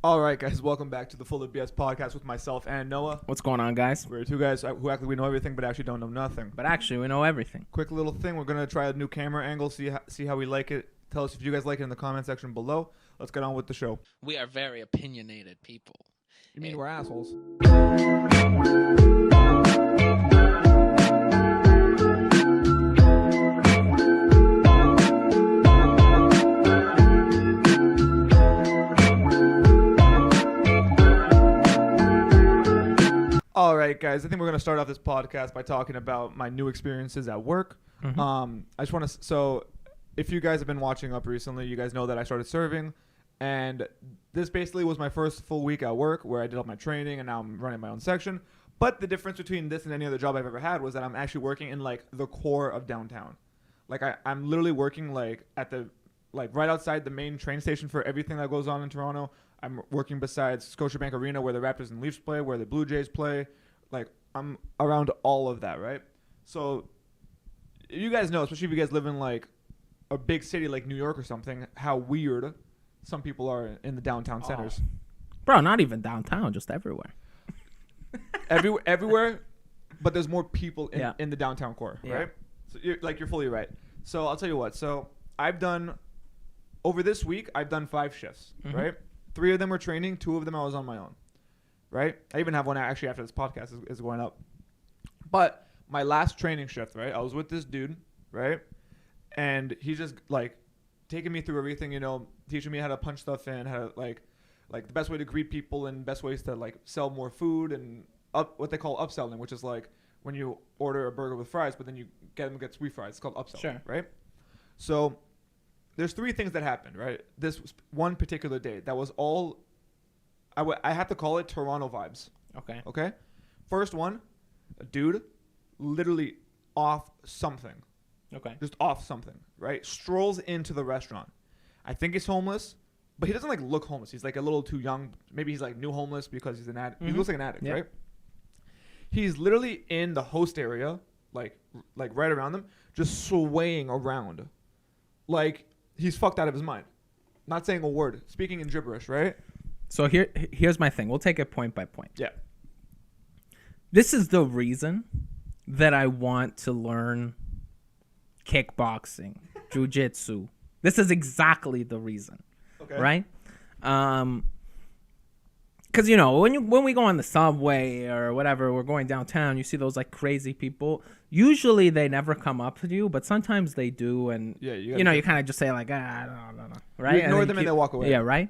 All right, guys, welcome back to the FullofBS podcast with myself and Noah. What's going on, guys? We're two guys who act like we know everything, but actually don't know nothing. But actually, we know everything. Quick little thing, we're going to try a new camera angle, see how we like it. Tell us if you guys like it in the comment section below. Let's get on with the show. We are very opinionated people. You mean we're assholes? All right, guys. I think we're going to start off this podcast by talking about my new experiences at work. I just want to. So, if you guys have been watching up recently, you guys know that I started serving, and this basically was my first full week at work where I did all my training, and now I'm running my own section. But the difference between this and any other job I've ever had was that I'm actually working in like the core of downtown. Like I'm literally working like at the right outside the main train station for everything that goes on in Toronto. I'm working beside Scotiabank Arena where the Raptors and Leafs play, where the Blue Jays play. Like, I'm around all of that, right? So, you guys know, especially if you guys live in, like, a big city like New York or something, how weird some people are in the downtown centers. Bro, not even downtown, just everywhere. Everywhere, but there's more people in the downtown core, Yeah. right? So, you're fully right. So, I'll tell you what. So, over this week, I've done 5 shifts, right? 3 of them were training. 2 of them I was on my own, right? I even have one actually after this podcast is going up. But my last training shift, right? I was with this dude, right? And he's just like taking me through everything, teaching me how to punch stuff in, how to like the best way to greet people and best ways to like sell more food and what they call upselling, which is like when you order a burger with fries, but then you get free fries. It's called upselling, Sure. right? So there's 3 things that happened, right? This one particular day that was all I have to call it Toronto vibes. Okay. First one, a dude literally off something. Okay. Just off something, right? Strolls into the restaurant. I think he's homeless, but he doesn't like look homeless. He's like a little too young. Maybe he's like new homeless because he's an addict. He looks like an addict, right? He's literally in the host area, like right around them, just swaying around. Like he's fucked out of his mind. Not saying a word, speaking in gibberish, right? So here's my thing. We'll take it point by point. Yeah. This is the reason that I want to learn kickboxing, jiu-jitsu. This is exactly the reason. Okay. Right? Because, when we go on the subway or whatever, we're going downtown, you see those, like, crazy people. Usually they never come up to you, but sometimes they do. And, you kind of just say, like, no. Right? You ignore them and they'll walk away. Yeah, right?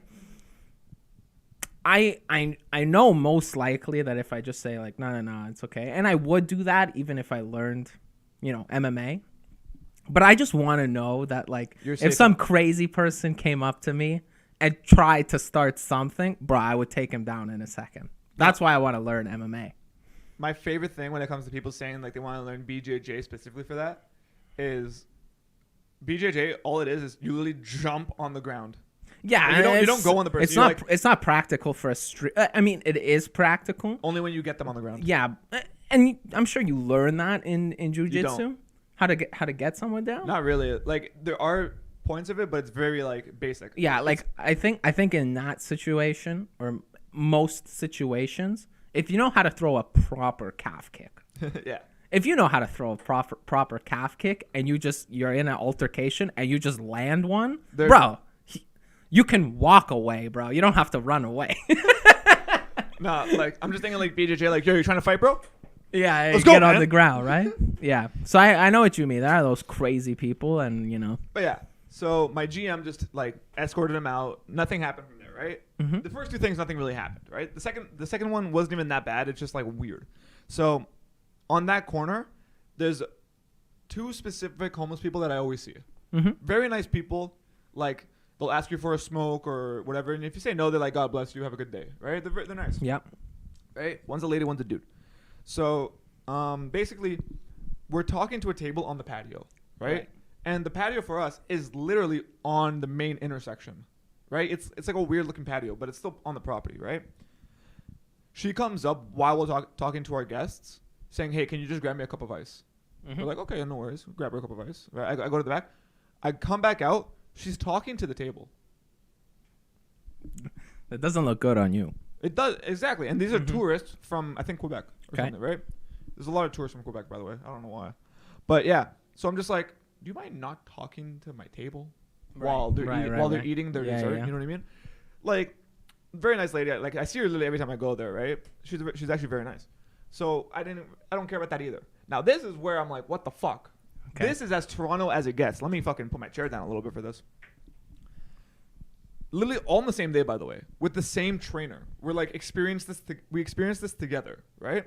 I know most likely that if I just say, like, no, it's okay. And I would do that even if I learned, MMA. But I just want to know that, like, if some crazy person came up to me and tried to start something, bro, I would take him down in a second. That's why I want to learn MMA. My favorite thing when it comes to people saying like they want to learn BJJ specifically for that is BJJ. All it is you literally jump on the ground. Yeah, you don't go on the person. It's not practical for a street. I mean, it is practical only when you get them on the ground. Yeah, and I'm sure you learn that in jiu-jitsu. How to get someone down. Not really. Like there are points of it, but it's very like basic. Yeah, like I think in that situation or most situations, if you know how to throw a proper calf kick. Yeah. If you know how to throw a proper calf kick and you're in an altercation and you just land one, bro, you can walk away, bro. You don't have to run away. No, like I'm just thinking like BJJ, like yo, you trying to fight, bro? Yeah, let's get go, on man. the ground, right? Yeah. So I know what you mean. There are those crazy people, and But yeah, so my GM just like escorted him out. Nothing happened from there, right? Mm-hmm. The first 2 things, nothing really happened, right? The second one wasn't even that bad. It's just like weird. So on that corner, there's 2 specific homeless people that I always see. Mm-hmm. Very nice people. Like they'll ask you for a smoke or whatever, and if you say no, they're like, "God bless you, have a good day," right? They're nice. Yep. Right? One's a lady, one's a dude. So, basically, we're talking to a table on the patio, right? And the patio for us is literally on the main intersection, right? It's like a weird looking patio, but it's still on the property, right? She comes up while we're talking to our guests, saying, "Hey, can you just grab me a cup of ice?" We're like, "Okay, no worries. Grab her a cup of ice." Right? I go to the back. I come back out. She's talking to the table. It doesn't look good on you. It does, exactly. And these are tourists from, I think, Quebec or something, right? There's a lot of tourists from Quebec, by the way. I don't know why. But yeah, so I'm just like, do you mind not talking to my table while they're eating their dessert? Yeah. You know what I mean? Like, very nice lady. Like, I see her literally every time I go there, right? She's actually very nice. So I don't care about that either. Now, this is where I'm like, what the fuck? Okay. This is as Toronto as it gets. Let me fucking put my chair down a little bit for this. Literally all on the same day, by the way, with the same trainer. We're like, we experienced this together, right?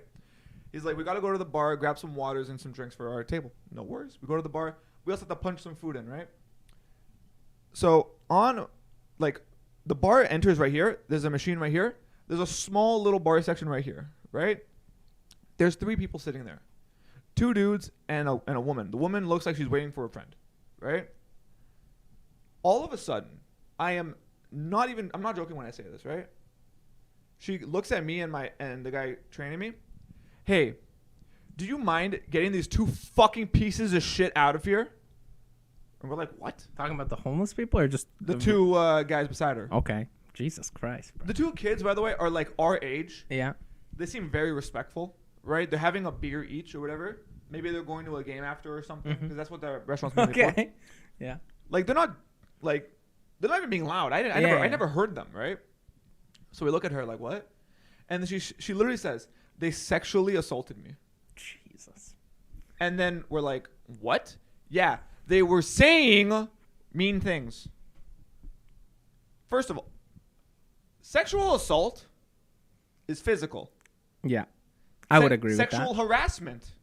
He's like, we got to go to the bar, grab some waters and some drinks for our table. No worries. We go to the bar. We also have to punch some food in, right? So the bar enters right here. There's a machine right here. There's a small little bar section right here, right? There's 3 people sitting there. 2 dudes and a woman. The woman looks like she's waiting for a friend, right? All of a sudden, I'm not joking when I say this, right? She looks at me and the guy training me. Hey, do you mind getting these 2 fucking pieces of shit out of here? And we're like, what? Talking about the homeless people or just the 2 guys beside her? Okay. Jesus Christ, bro. The 2 kids, by the way, are like our age. Yeah. They seem very respectful, right? They're having a beer each or whatever. Maybe they're going to a game after or something because that's what the restaurant's mainly for. Okay. Yeah. Like they're not even being loud. I never heard them, right? So we look at her like, what? And then she literally says, they sexually assaulted me. Jesus. And then we're like, what? Yeah, they were saying mean things. First of all, sexual assault is physical. Yeah. I would agree with that. Sexual harassment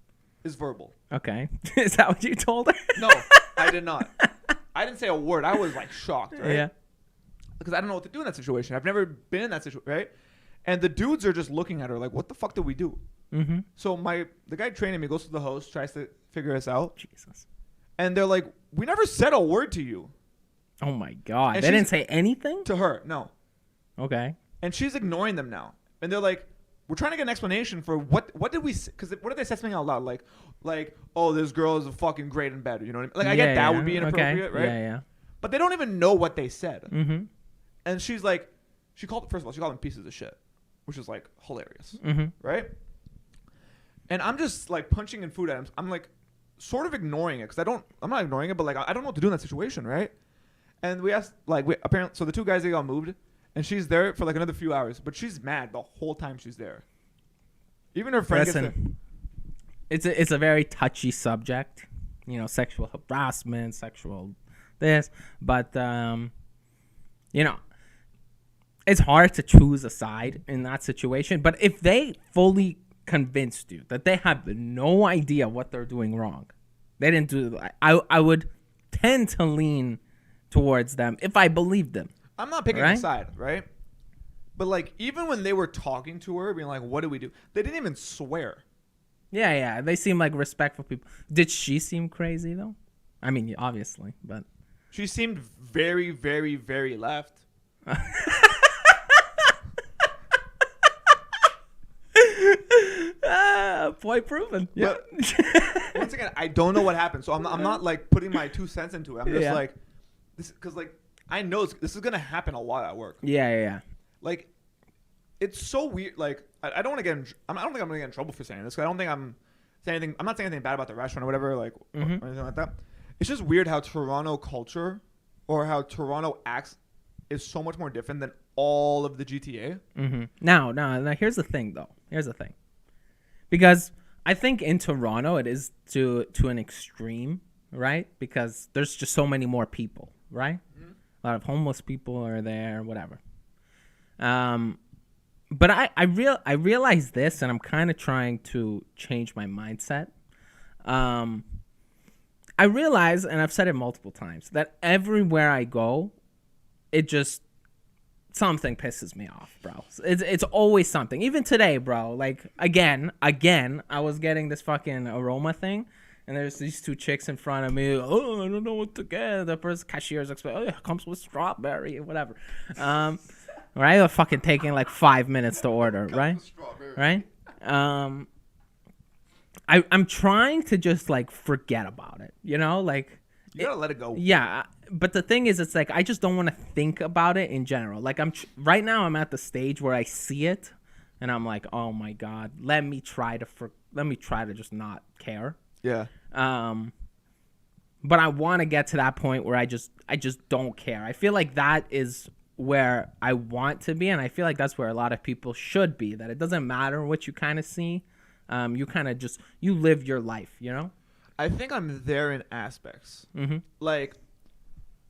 is verbal. Okay. Is that what you told her? No, I did not. I didn't say a word. I was like shocked, right? Yeah. Because I don't know what to do in that situation. I've never been in that situation, right? And the dudes are just looking at her like, what the fuck did we do? Mm-hmm. So the guy training me goes to the host, tries to figure us out. Jesus. And they're like, we never said a word to you. Oh my God. And they didn't say anything? To her, no. Okay. And she's ignoring them now. And they're like, we're trying to get an explanation for what did we say? Because what did they say something out loud? Like, oh, this girl is fucking great in bed. You know what I mean? Like, I get that would be inappropriate, right? Yeah. But they don't even know what they said. Mm-hmm. And she's like, first of all, she called them pieces of shit, which is like hilarious, right? And I'm just like punching in food items. I'm like sort of ignoring it because I'm not ignoring it, but like I don't know what to do in that situation, right? And we asked, apparently, so the 2 guys, they got moved. And she's there for like another few hours, but she's mad the whole time she's there. Even her friend it's a very touchy subject, sexual harassment, sexual this, but it's hard to choose a side in that situation. But if they fully convinced you that they have no idea what they're doing wrong, they didn't do it. I would tend to lean towards them if I believed them. I'm not picking a side, right? But like, even when they were talking to her, being like, what do we do? They didn't even swear. Yeah. They seem like respectful people. Did she seem crazy, though? I mean, obviously, but... She seemed very, very, very left. Point proven. Yeah. Once again, I don't know what happened, so I'm not like putting my 2 cents into it. I'm just like, this because like I know this is gonna happen a lot at work. Yeah. Like, it's so weird. Like, I don't want to get. I don't think I'm gonna get in trouble for saying this. Cause I don't think I'm saying anything. I'm not saying anything bad about the restaurant or whatever. Like, or anything like that. It's just weird how Toronto culture or how Toronto acts is so much more different than all of the GTA. Mm-hmm. Now, here's the thing, though. Because I think in Toronto it is to an extreme, right? Because there's just so many more people, right? Mm-hmm. A lot of homeless people are there, whatever. But I realize this, and I'm kind of trying to change my mindset. I realize, and I've said it multiple times, that everywhere I go, it just something pisses me off, bro. It's always something. Even today, bro. Like again, I was getting this fucking aroma thing, and there's these 2 chicks in front of me. Oh, I don't know what to get. The first cashier's expect, oh, it comes with strawberry or whatever. Right? They're fucking taking like 5 minutes to order, right? Right? I'm trying to just like forget about it, like You gotta let it go. Yeah, but the thing is, it's like I just don't want to think about it in general. Like right now, I'm at the stage where I see it, and I'm like, oh my god, let me try to just not care. Yeah. But I want to get to that point where I just don't care. I feel like that is where I want to be, and I feel like that's where a lot of people should be. That it doesn't matter what you kind of see, you kind of just you live your life, you know. I think I'm there in aspects. Mm-hmm. Like,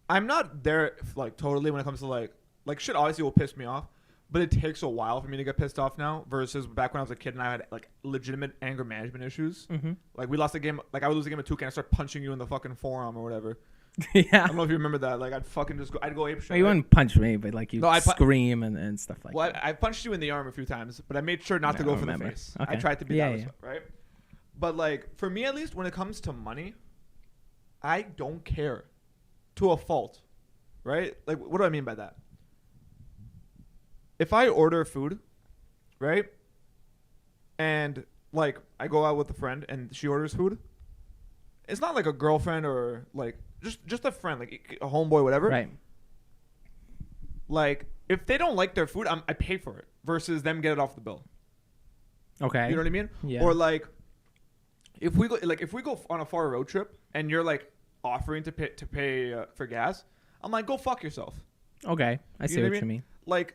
I'm not there like totally when it comes to like shit. Obviously, will piss me off, but it takes a while for me to get pissed off now. Versus back when I was a kid and I had like legitimate anger management issues. Mm-hmm. Like we lost a game. Like I would lose a game of 2K and I start punching you in the fucking forearm or whatever. Yeah. I don't know if you remember that. Like I'd fucking just I'd go ape shit. Well, you wouldn't punch me, but like you scream and stuff like that. Well, I punched you in the arm a few times, but I made sure not to go for the face. Okay. I tried to be that stuff, right? But like for me at least, when it comes to money, I don't care to a fault, right? Like, what do I mean by that? If I order food, right, and like I go out with a friend and she orders food, it's not like a girlfriend or like just a friend, like a homeboy, whatever. Right. Like, if they don't like their food, I pay for it versus them get it off the bill. Okay. You know what I mean? Yeah. Or like, if we go on a far road trip and you're like offering to pay for gas, I'm like, go fuck yourself. Okay, I see what you mean. Like,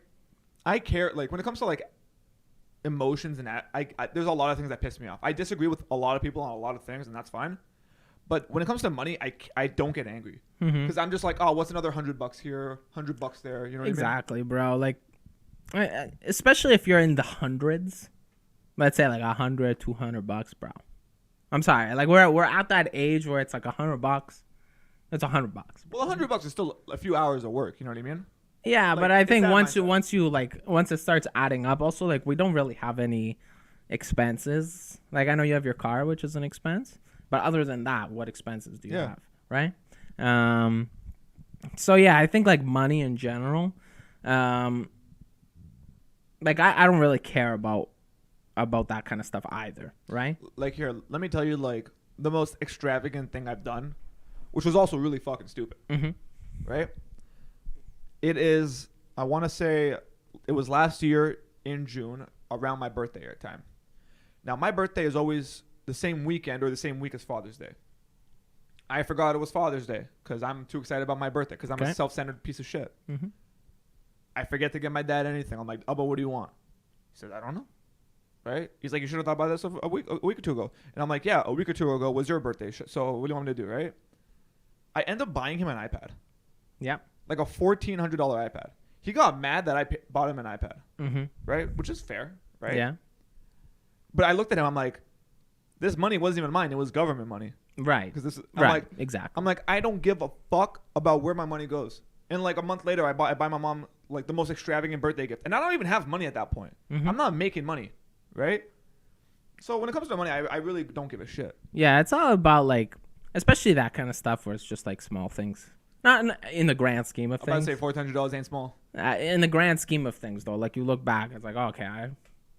I care. Like when it comes to like emotions and there's a lot of things that piss me off. I disagree with a lot of people on a lot of things, and that's fine. But when it comes to money, I don't get angry because I'm just like, oh, what's another $100 here, $100 there? You know what exactly, I mean? Bro. Like, especially if you're in the hundreds. Let's say like $100, $200, bro. I'm sorry, like we're at that age where it's like $100. It's $100. Well, $100 is still a few hours of work. You know what I mean? Yeah, like, but I think once it starts adding up, also like we don't really have any expenses. Like I know you have your car, which is an expense, but other than that, what expenses do you have, right? So yeah, I think like money in general, like I don't really care about that kind of stuff either, right? Like here, let me tell you like the most extravagant thing I've done, which was also really fucking stupid, right? It is, I want to say it was last year in June around my birthday time. Now my birthday is always the same weekend or the same week as Father's Day. I forgot it was Father's Day because I'm too excited about my birthday because I'm a self-centered piece of shit. I forget to get my dad anything. I'm like, Abba, what do you want? He said, I don't know. Right? He's like, you should have thought about this a week or two ago. And I'm like, yeah, a week or two ago was your birthday. So what do you want me to do, right? I end up buying him an iPad. Yeah. Like a $1,400 iPad. He got mad that I bought him an iPad. Right? Which is fair, right? Yeah. But I looked at him, I'm like, this money wasn't even mine. It was government money. Right. Because this, exactly. I'm like, I don't give a fuck about where my money goes. And like a month later, I buy my mom like the most extravagant birthday gift. And I don't even have money at that point. I'm not making money. Right? So when it comes to money, I really don't give a shit. Yeah, it's all about like, especially that kind of stuff where it's just like small things. Not in the grand scheme of things. I'm about to say $400 ain't small. In the grand scheme of things, though, like you look back, it's like, okay,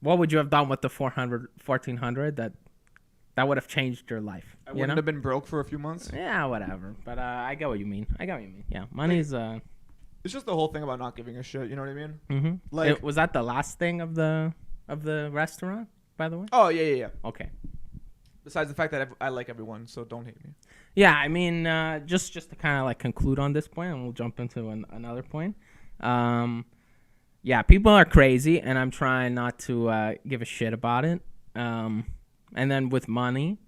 what would you have done with the $1,400 that would have changed your life? I wouldn't have been broke for a few months. Yeah, whatever. But I get what you mean. Yeah, money's It's just the whole thing about not giving a shit. You know what I mean? Like, was that the last thing of the restaurant, by the way? Oh yeah. Okay. Besides the fact that I like everyone, so don't hate me. Yeah, I mean, just to kind of like conclude on this point, and we'll jump into another point. Yeah, people are crazy, and I'm trying not to give a shit about it. And then with money,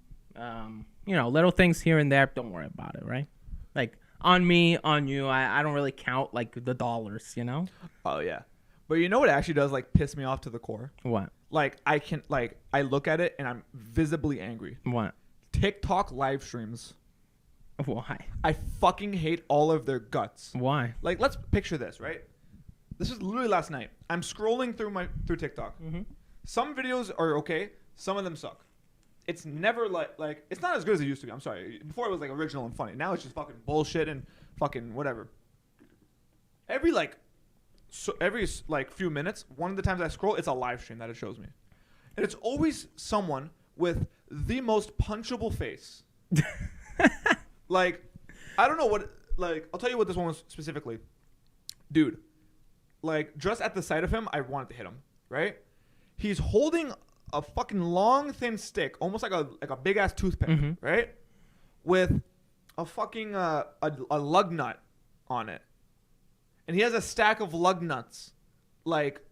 little things here and there, don't worry about it, right? Like on me, on you, I don't really count like the dollars, you know? Oh yeah. But you know what actually does like piss me off to the core? What? Like I look at it and I'm visibly angry. What? TikTok live streams. Why? I fucking hate all of their guts. Why? Like let's picture this, right? This is literally last night. I'm scrolling through TikTok. Some videos are okay, some of them suck. It's never like it's not as good as it used to be. I'm sorry. Before it was like original and funny. Now it's just fucking bullshit and fucking whatever. Every few minutes, one of the times I scroll, it's a live stream that it shows me. And it's always someone with the most punchable face. Like, I don't know what, like, I'll tell you what this one was specifically. Dude, like, just at the sight of him, I wanted to hit him, right? He's holding a fucking long, thin stick, almost like a big-ass toothpick, right? With a fucking, a lug nut on it. And he has a stack of lug nuts, like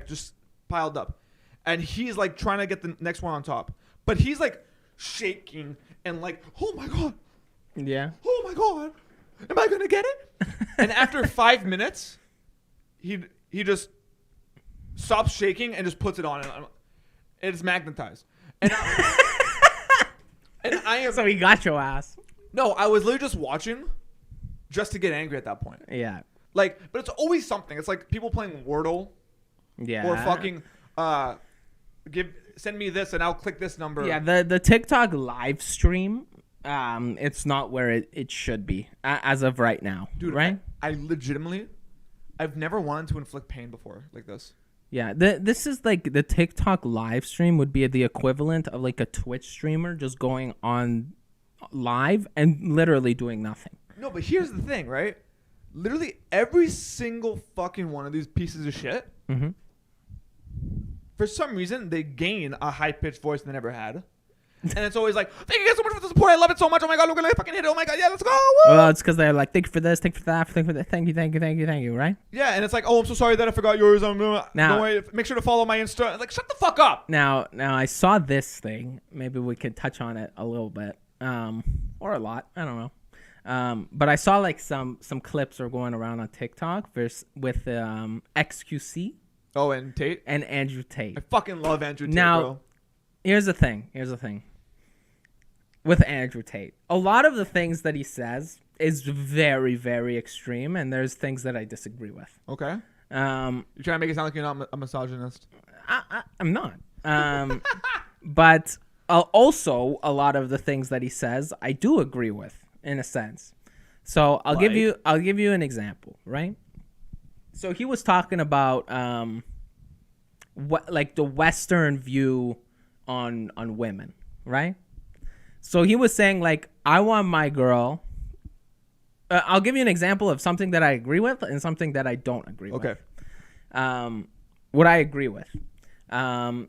just piled up. And he's, like, trying to get the next one on top. But he's, like, shaking and, like, oh, my God. Yeah. Oh, my God. Am I going to get it? And after 5 minutes, he just stops shaking and just puts it on. And it's magnetized. And I am... So he got your ass. No, I was literally just watching just to get angry at that point. Yeah. Like, but it's always something. It's like people playing Wordle. Yeah. Or fucking send me this and I'll click this number. Yeah, the TikTok live stream, it's not where it should be as of right now. Dude, right? I legitimately, I've never wanted to inflict pain before like this. Yeah, this is like the TikTok live stream would be the equivalent of like a Twitch streamer just going on live and literally doing nothing. No, but here's the thing, right? Literally every single fucking one of these pieces of shit, for some reason, they gain a high-pitched voice they never had. And it's always like, thank you guys so much for the support. I love it so much. Oh my God, look at it. I fucking hit it. Oh my God, yeah, let's go. Woo! Well, it's because they're like, thank you for this, thank you for that, thank you for that, thank you, right? Yeah, and it's like, oh, I'm so sorry that I forgot yours. Don't worry, make sure to follow my Insta. Like, shut the fuck up. Now I saw this thing. Maybe we could touch on it a little bit, or a lot. I don't know. But I saw like some clips are going around on TikTok with XQC. Oh, and Tate? And Andrew Tate. I fucking love Andrew Tate, now, bro. Here's the thing. With Andrew Tate, a lot of the things that he says is very, very extreme, and there's things that I disagree with. Okay. You're trying to make it sound like you're not a misogynist. I'm not. But also, a lot of the things that he says, I do agree with, in a sense. So I'll give you an example, right? So he was talking about what like the Western view on women, right? So he was saying like, I want my girl. I'll give you an example of something that I agree with and something that I don't agree with. Okay. What I agree with.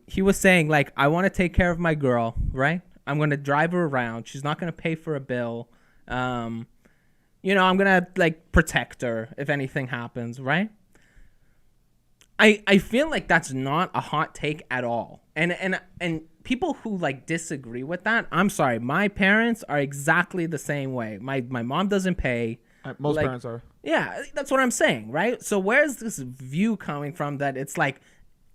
He was saying like, I want to take care of my girl, right? I'm going to drive her around. She's not going to pay for a bill. I'm going to like protect her if anything happens, right? I feel like that's not a hot take at all. And people who like disagree with that, I'm sorry, my parents are exactly the same way. My mom doesn't pay. Most parents are. Yeah, that's what I'm saying, right? So where's this view coming from that it's like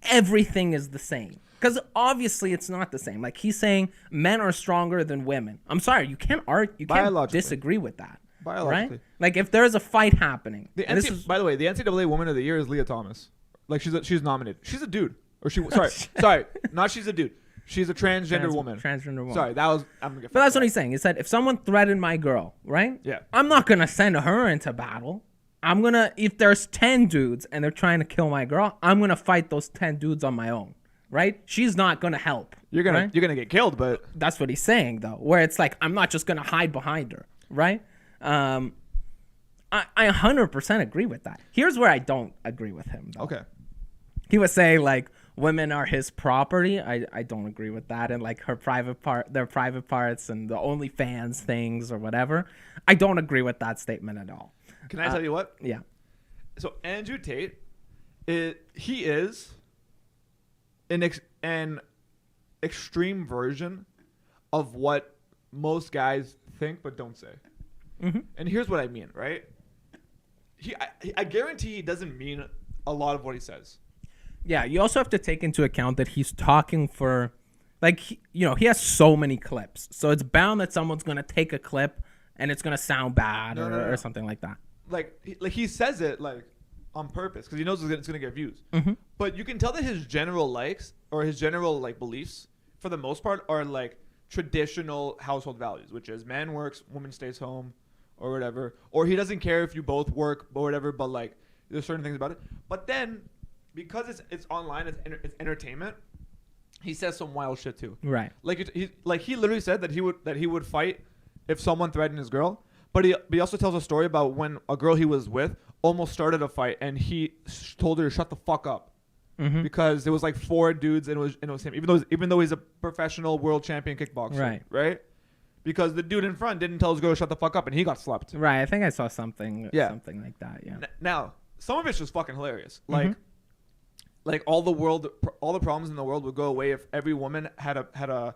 everything is the same? Because obviously it's not the same. Like he's saying men are stronger than women. I'm sorry, you can't disagree with that. Biologically. Right? Like if there's a fight happening. By the way, the NCAA Woman of the Year is Leah Thomas. Like she's nominated. She's a dude. Or she's a dude. She's a transgender woman. Transgender woman. Sorry, I'm gonna get. But that's what he's saying. He said if someone threatened my girl, right? Yeah. I'm not gonna send her into battle. I'm gonna if there's 10 dudes and they're trying to kill my girl, I'm gonna fight those 10 dudes on my own. Right? She's not gonna help. You're gonna get killed, but that's what he's saying though. Where it's like I'm not just gonna hide behind her, right? I 100% agree with that. Here's where I don't agree with him though. Okay. He was saying like women are his property. I don't agree with that, and like their private parts and the OnlyFans things or whatever. I don't agree with that statement at all. Can I tell you what? Yeah. So Andrew Tate, he is an extreme version of what most guys think but don't say. Mm-hmm. And here's what I mean, right? I guarantee he doesn't mean a lot of what he says. Yeah, you also have to take into account that he's talking for, like, he has so many clips. So it's bound that someone's going to take a clip and it's going to sound bad or something like that. Like he says it, like, on purpose because he knows it's going to get views. Mm-hmm. But you can tell that his general likes or his general, like, beliefs, for the most part, are, like, traditional household values, which is man works, woman stays home, or whatever. Or he doesn't care if you both work or whatever, but, like, there's certain things about it. But then, because it's online, it's entertainment, he says some wild shit too. Right. Like he literally said that he would fight if someone threatened his girl. But he also tells a story about when a girl he was with almost started a fight, and he told her to shut the fuck up. Because there was like 4 dudes and it was him, even though he's a professional world champion kickboxer, right? Because the dude in front didn't tell his girl to shut the fuck up, and he got slept. Right, I think I saw something like that. Yeah. Now, some of it's just fucking hilarious. Like all the problems in the world would go away if every woman had a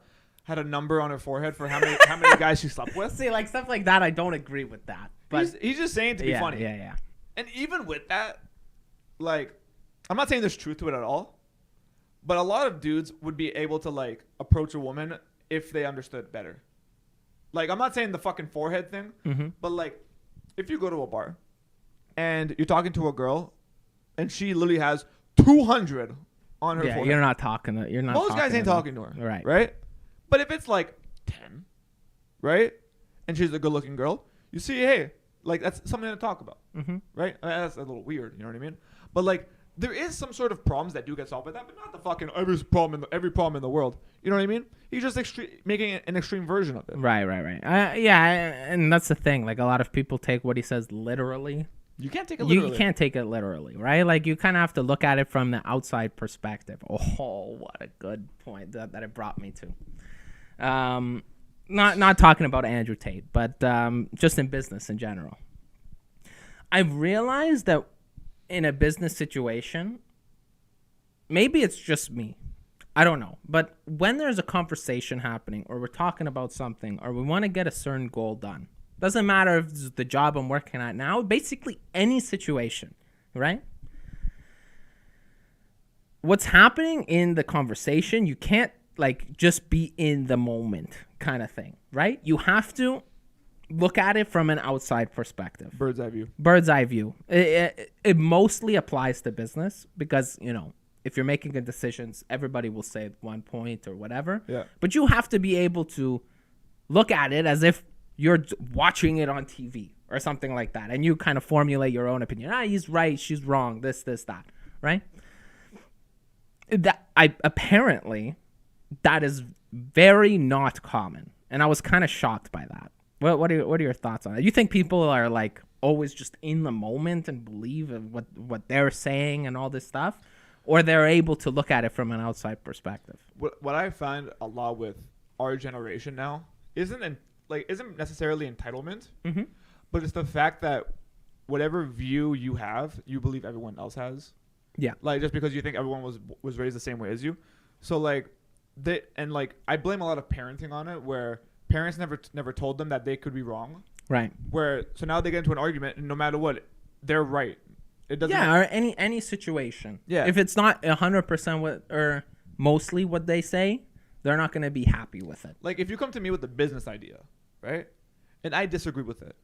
number on her forehead for how many guys she slept with. See, like stuff like that, I don't agree with that. But he's just saying it to be funny. Yeah. And even with that, like, I'm not saying there's truth to it at all, but a lot of dudes would be able to like approach a woman if they understood better. Like, I'm not saying the fucking forehead thing, but like, if you go to a bar and you're talking to a girl and she literally has 200 on her forehead. You're not talking to her. Most guys ain't talking to her. Right? But if it's like 10, right? And she's a good looking girl, you see, hey, like that's something to talk about. Right? That's a little weird, you know what I mean? But like, there is some sort of problems that do get solved with that, but not the fucking every problem in the world. You know what I mean? He's just making an extreme version of it. Right. And that's the thing. Like, a lot of people take what he says literally. You can't take it literally. You can't take it literally, right? Like, you kind of have to look at it from the outside perspective. Oh, what a good point that it brought me to. Not talking about Andrew Tate, but just in business in general. I've realized that in a business situation, maybe it's just me, I don't know, but when there's a conversation happening or we're talking about something or we want to get a certain goal done, doesn't matter if it's the job I'm working at now, basically any situation, right? What's happening in the conversation, you can't like just be in the moment kind of thing, right? You have to look at it from an outside perspective. Bird's eye view. It mostly applies to business because, you know, if you're making good decisions, everybody will say one point or whatever. Yeah. But you have to be able to look at it as if you're watching it on TV or something like that. And you kind of formulate your own opinion. He's right. She's wrong. This, that. Right? Apparently, that is very not common. And I was kind of shocked by that. What are your thoughts on it? You think people are like always just in the moment and believe in what they're saying and all this stuff, or they're able to look at it from an outside perspective? What I find a lot with our generation now isn't necessarily entitlement, but it's the fact that whatever view you have, you believe everyone else has. Yeah. Like, just because you think everyone was raised the same way as you. So like I blame a lot of parenting on it, where parents never told them that they could be wrong. Right. So now they get into an argument, and no matter what, they're right. It doesn't. Yeah, or any situation. Yeah. If it's not 100% what or mostly what they say, they're not going to be happy with it. Like, if you come to me with a business idea, right, and I disagree with it,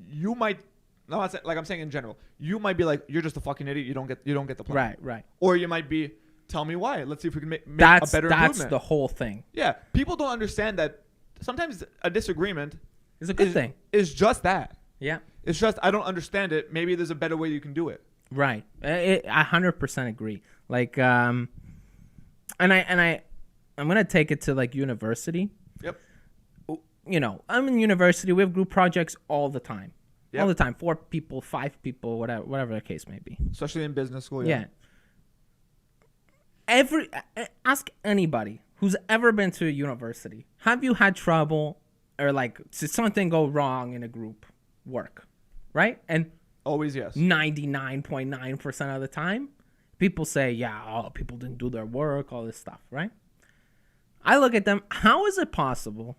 you might. No, I'm saying in general, you might be like, you're just a fucking idiot. You don't get the plan. Right. Or you might be, tell me why. Let's see if we can make a better improvement. That's the whole thing. Yeah. People don't understand that sometimes a disagreement is a good thing. Is just that. Yeah. It's just, I don't understand it. Maybe there's a better way you can do it. Right. I 100% agree. Like, and I'm going to take it to like university. Yep. You know, I'm in university. We have group projects all the time. Yep. All the time. 4 people, 5 people, whatever the case may be. Especially in business school. Yeah. Ask anybody who's ever been to a university. Have you had trouble or like did something go wrong in a group work? Right? And always yes. 99.9% of the time, people say, people didn't do their work, all this stuff, right? I look at them, how is it possible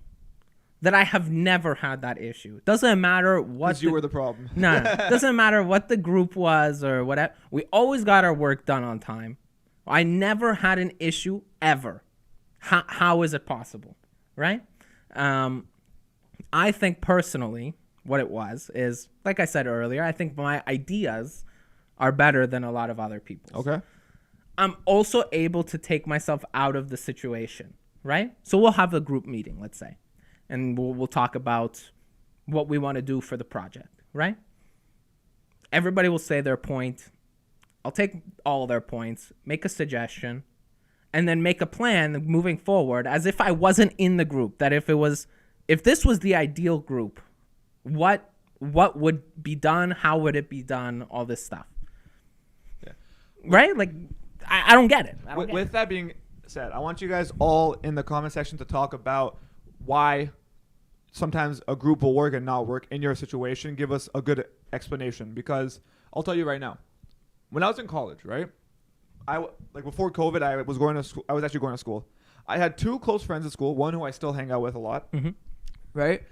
that I have never had that issue? Doesn't matter what. Because you were the problem. No. Doesn't matter what the group was or whatever. We always got our work done on time. I never had an issue ever. How is it possible? Right? I think personally, what it was is, like I said earlier, I think my ideas are better than a lot of other people's. Okay. I'm also able to take myself out of the situation, right? So we'll have a group meeting, let's say, and we'll talk about what we want to do for the project, right? Everybody will say their point. I'll take all their points, make a suggestion, and then make a plan moving forward as if I wasn't in the group. That if this was the ideal group, what would be done, how would it be done, all this stuff. Yeah. Right? Like, I don't get it. With that being said, I want you guys all in the comment section to talk about why sometimes a group will work and not work in your situation. Give us a good explanation, because I'll tell you right now, when I was in college, right, before COVID, I was actually going to school. I had 2 close friends at school, one who I still hang out with a lot, right?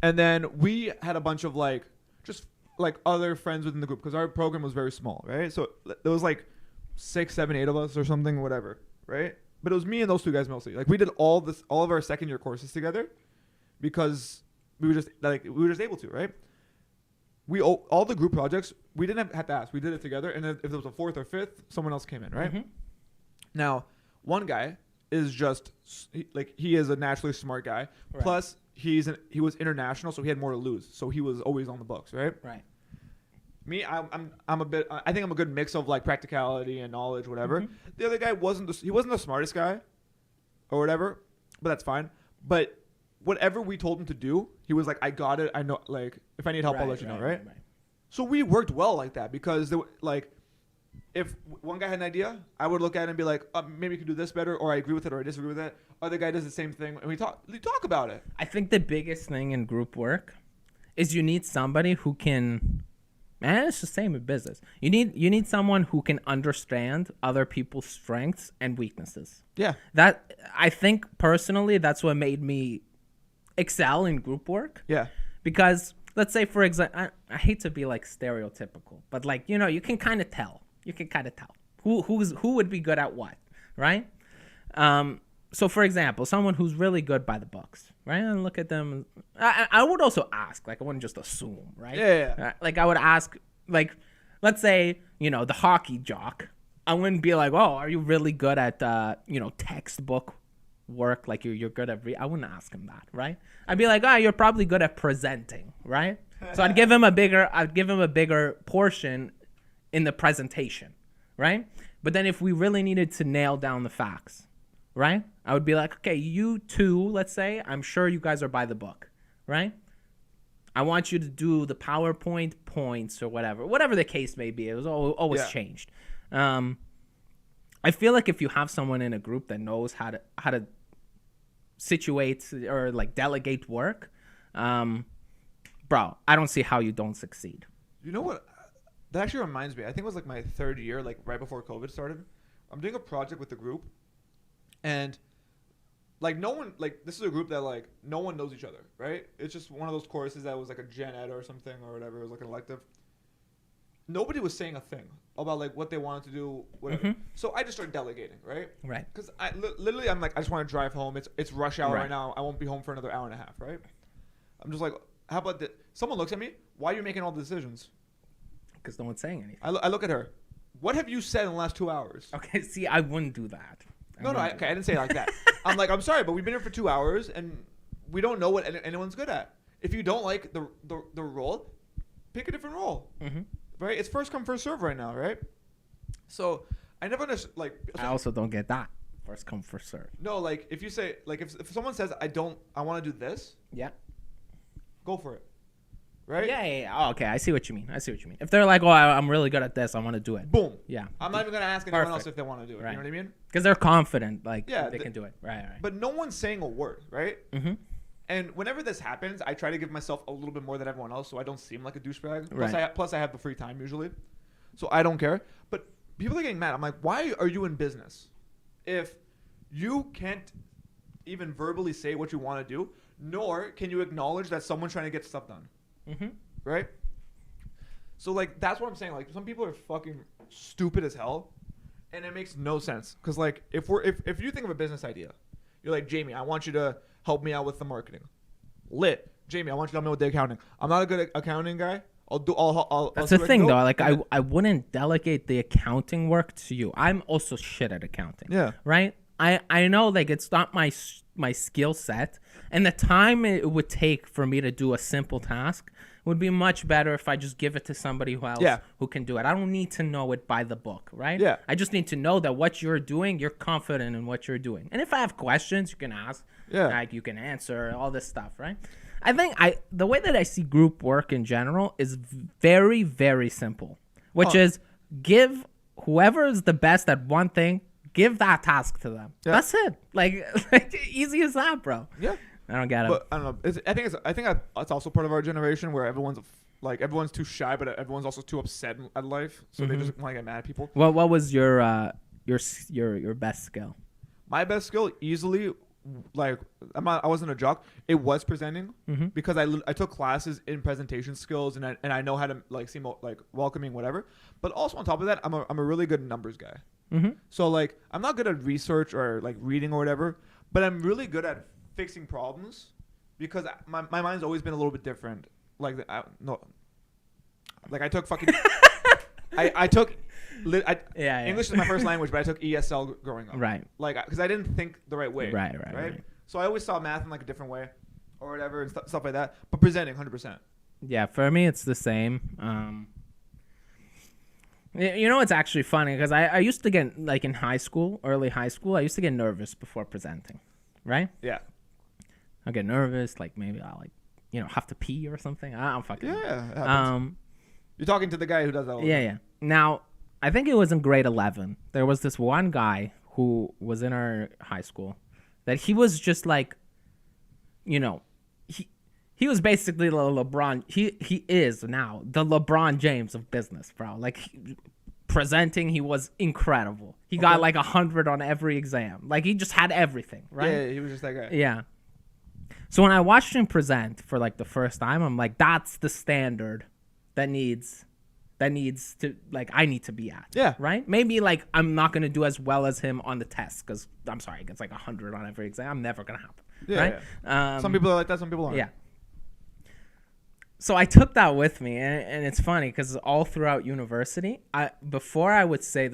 And then we had a bunch of just other friends within the group, because our program was very small, right? So there was 6, 7, 8 of us or something, whatever, right? But it was me and those 2 guys mostly. We did all of our second year courses together because we were just able to, right? All the group projects, we didn't have to ask. We did it together, and if there was a 4th or 5th, someone else came in, right? Now, one guy is just he is a naturally smart guy. Right. Plus, he was international, so he had more to lose. So he was always on the books, right? Right. Me, I'm a bit. I think I'm a good mix of practicality and knowledge, whatever. The other guy wasn't the smartest guy, or whatever, but that's fine. But whatever we told him to do, he was like, I got it. I know, if I need help, I'll let you know, right? So we worked well like that, because if one guy had an idea, I would look at it and be like, maybe you could do this better, or I agree with it, or I disagree with it. Other guy does the same thing, and we talk about it. I think the biggest thing in group work is you need somebody who can, and it's the same in business. You need someone who can understand other people's strengths and weaknesses. Yeah. That, I think personally, that's what made me excel in group work. Yeah. Because let's say, for example, I hate to be stereotypical, but you can kind of tell. You can kind of tell who would be good at what, right? So for example, someone who's really good by the books, right? And look at them. I would also ask, I wouldn't just assume, right? Yeah. I would ask, let's say, the hockey jock. I wouldn't be like, oh, are you really good at, textbook work? You're good at I wouldn't ask him that, right? I'd be like, oh, you're probably good at presenting, right? So I'd give him a bigger portion in the presentation, right? But then if we really needed to nail down the facts, right? I would be like, okay, you 2, let's say, I'm sure you guys are by the book, right? I want you to do the PowerPoint points or whatever the case may be. It was always changed. I feel like if you have someone in a group that knows how to situate or delegate work, bro, I don't see how you don't succeed. You know what? That actually reminds me. I think it was my 3rd year, right before COVID started. I'm doing a project with the group, and no one, this is a group that no one knows each other, right? It's just one of those courses that was a gen ed or something or whatever. It was an elective. Nobody was saying a thing about what they wanted to do, whatever. So I just started delegating, right? Right. Because literally I'm I just want to drive home. It's rush hour right now. I won't be home for another hour and a half, right? I'm just how about that? Someone looks at me. Why are you making all the decisions? Because no one's saying anything. I look at her. What have you said in the last 2 hours? Okay, see, I wouldn't do that. I didn't say it like that. I'm I'm sorry, but we've been here for 2 hours, and we don't know what anyone's good at. If you don't like the role, pick a different role. Right? It's first come, first serve right now, right? So I never understood, I also don't get that. First come, first serve. No, if you say, if someone says, I want to do this. Yeah. Go for it. Right? Yeah. Oh, okay, I see what you mean. If they're like, oh, I'm really good at this, I want to do it. Boom. Yeah. I'm not even going to ask anyone else if they want to do it. Right. You know what I mean? Because they're confident, they can do it. Right. But no one's saying a word, right? And whenever this happens, I try to give myself a little bit more than everyone else so I don't seem like a douchebag. Plus, I have the free time usually. So I don't care. But people are getting mad. I'm like, why are you in business if you can't even verbally say what you want to do, nor can you acknowledge that someone's trying to get stuff done? Right? So that's what I'm saying. Some people are fucking stupid as hell, and it makes no sense. Because if you think of a business idea, you're like, Jamie, I want you to help me out with the marketing. Lit. Jamie, I want you to help me with the accounting. I'm not a good accounting guy. That's the thing, though. I wouldn't delegate the accounting work to you. I'm also shit at accounting. Yeah. Right? I know it's not my skill set, and the time it would take for me to do a simple task would be much better if I just give it to somebody who else who can do it. I don't need to know it by the book, right? Yeah. I just need to know that what you're doing, you're confident in what you're doing. And if I have questions, you can ask. Yeah. You can answer all this stuff, right? I think the way that I see group work in general is very, very simple, which is give whoever is the best at one thing, give that task to them. Yeah. That's it. Like easy as that, bro. Yeah. I don't get it. But I don't know. I think it's also part of our generation where everyone's too shy, but everyone's also too upset at life, so they just want to get mad at people. Well, what was your best skill? My best skill, easily, like I wasn't a jock. It was presenting because I took classes in presentation skills and I know how to like seem like welcoming, whatever. But also on top of that, I'm a really good numbers guy. So like I'm not good at research or like reading or whatever, but I'm really good at fixing problems because my mind's always been a little bit different. Like I took fucking English is my first language, but I took ESL growing up. Right. Like, because I didn't think the right way. Right. So I always saw math in like a different way, or whatever, and stuff like that. But presenting, 100%. Yeah, for me it's the same. You know, it's actually funny because I used to get like in early high school, I used to get nervous before presenting, right? Yeah. I get nervous, like maybe I'll have to pee or something. I don't fucking know. You're talking to the guy who does that all the time. Yeah. Now, I think it was in grade 11. There was this one guy who was in our high school that he was just like, he was basically the LeBron. He is now the LeBron James of business, bro. Like presenting, he was incredible. He got like 100 on every exam. Like he just had everything, right? Yeah, he was just that guy. Yeah. So when I watched him present for like the first time, I'm like, that's the standard that needs to, like, I need to be at. Yeah. Right? Maybe like I'm not going to do as well as him on the test because I'm sorry, it gets like 100 on every exam. Never going to happen. Yeah, right? Yeah. Some people are like that, some people aren't. Yeah. So I took that with me, and it's funny because all throughout university, before I would say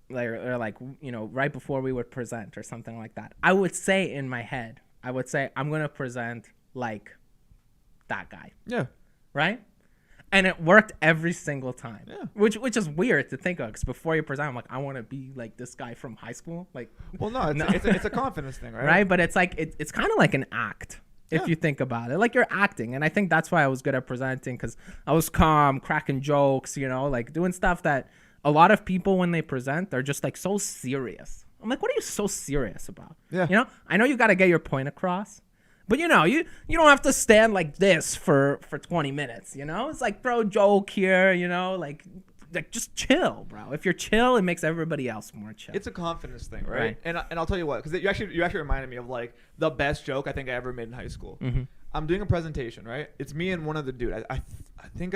right before we would present or something like that, I would say in my head, I'm going to present like that guy. Yeah. Right? And it worked every single time. Yeah. Which is weird to think of because before you present, I'm like, I want to be like this guy from high school. Like, well, no, it's a confidence thing, right? Right? But it's like, it's kind of like an act. If you think about it, like you're acting. And I think that's why I was good at presenting because I was calm, cracking jokes, like doing stuff that a lot of people when they present, they're just like so serious. I'm like, what are you so serious about? Yeah. I know you got to get your point across, but you don't have to stand like this for 20 minutes. It's like throw a joke here, like just chill, bro. If you're chill, it makes everybody else more chill. It's a confidence thing, right? And I'll tell you what, because you actually reminded me of like the best joke I think I ever made in high school. I'm doing a presentation, right? It's me and one other dude. I think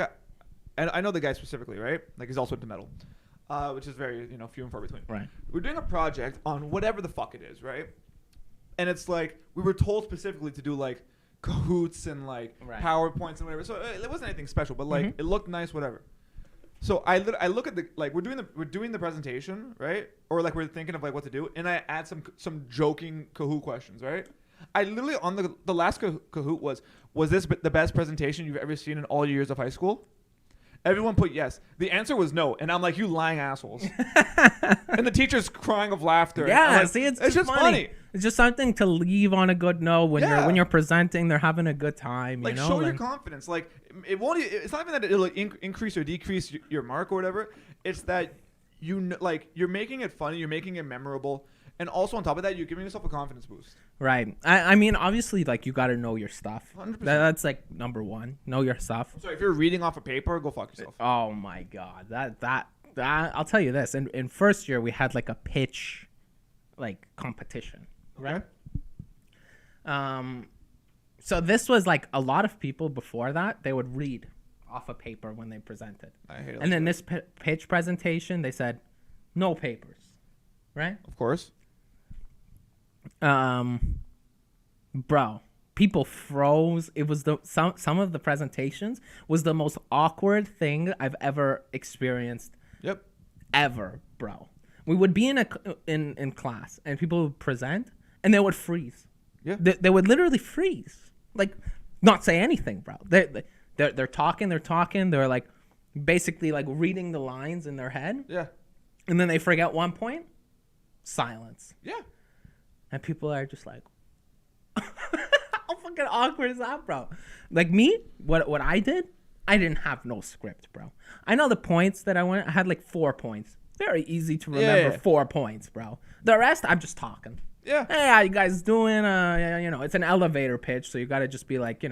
I know the guy specifically, right? Like he's also into metal, which is very few and far between. Right. We're doing a project on whatever the fuck it is, right? And it's like we were told specifically to do like Kahoots and like PowerPoints and whatever. So it wasn't anything special, but like it looked nice, whatever. So I look at the like we're doing the presentation, right? Or like we're thinking of like what to do, and I add some joking Kahoot questions, right? I literally on the last Kahoot was this the best presentation you've ever seen in all your years of high school? Everyone put yes. The answer was no, and I'm like, you lying assholes. And the teacher's crying of laughter. Yeah, like, see, it's just funny. It's just something to leave on a good note when you're presenting. They're having a good time. Like show your confidence. Like it won't. It's not even that it'll increase or decrease your mark or whatever. It's that you're making it funny. You're making it memorable. And also on top of that, you're giving yourself a confidence boost. Right. I mean, obviously, like you got to know your stuff. 100%. That's like number one. Know your stuff. So if you're reading off a paper, go fuck yourself. Oh my God. That I'll tell you this. In first year, we had like a pitch, like competition. Right. Okay. So this was like a lot of people before that, they would read off a paper when they presented. I hate it. And then this pitch presentation, they said, no papers. Right. Of course. Bro, people froze. It was some of the presentations was the most awkward thing I've ever experienced. Yep. Ever, bro. We would be in class and people would present and they would freeze. Yeah. They would literally freeze. Like not say anything, bro. They're talking. They're like basically like reading the lines in their head. Yeah. And then they forget one point. Silence. Yeah. And people are just like, I'm fucking awkward is that, bro? Like me, what I did, I didn't have no script, bro. I know the points that I had like 4 points. Very easy to remember 4 points, bro. The rest, I'm just talking. Yeah. Hey, how you guys doing? It's an elevator pitch, so you got to just be like,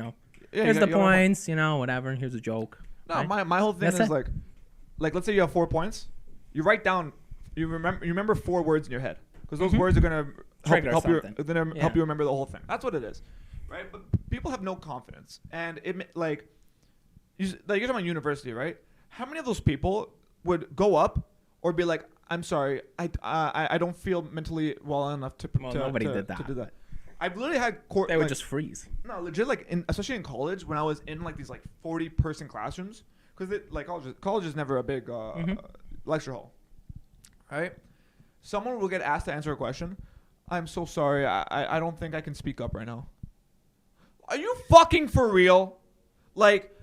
here's the points, whatever. Here's a joke. No, right? my whole thing is like let's say you have 4 points. You write down, you remember 4 words in your head because those words are gonna help you remember the whole thing. That's what it is, right? But people have no confidence, and you're talking about university, right? How many of those people would go up or be like, I'm sorry, I don't feel mentally well enough to nobody did that. To do that. I've literally had they would just freeze. No, legit, especially in college when I was in like these like 40-person classrooms, because college is never a big lecture hall, right? Someone will get asked to answer a question. I'm so sorry, I don't think I can speak up right now. Are you fucking for real? Like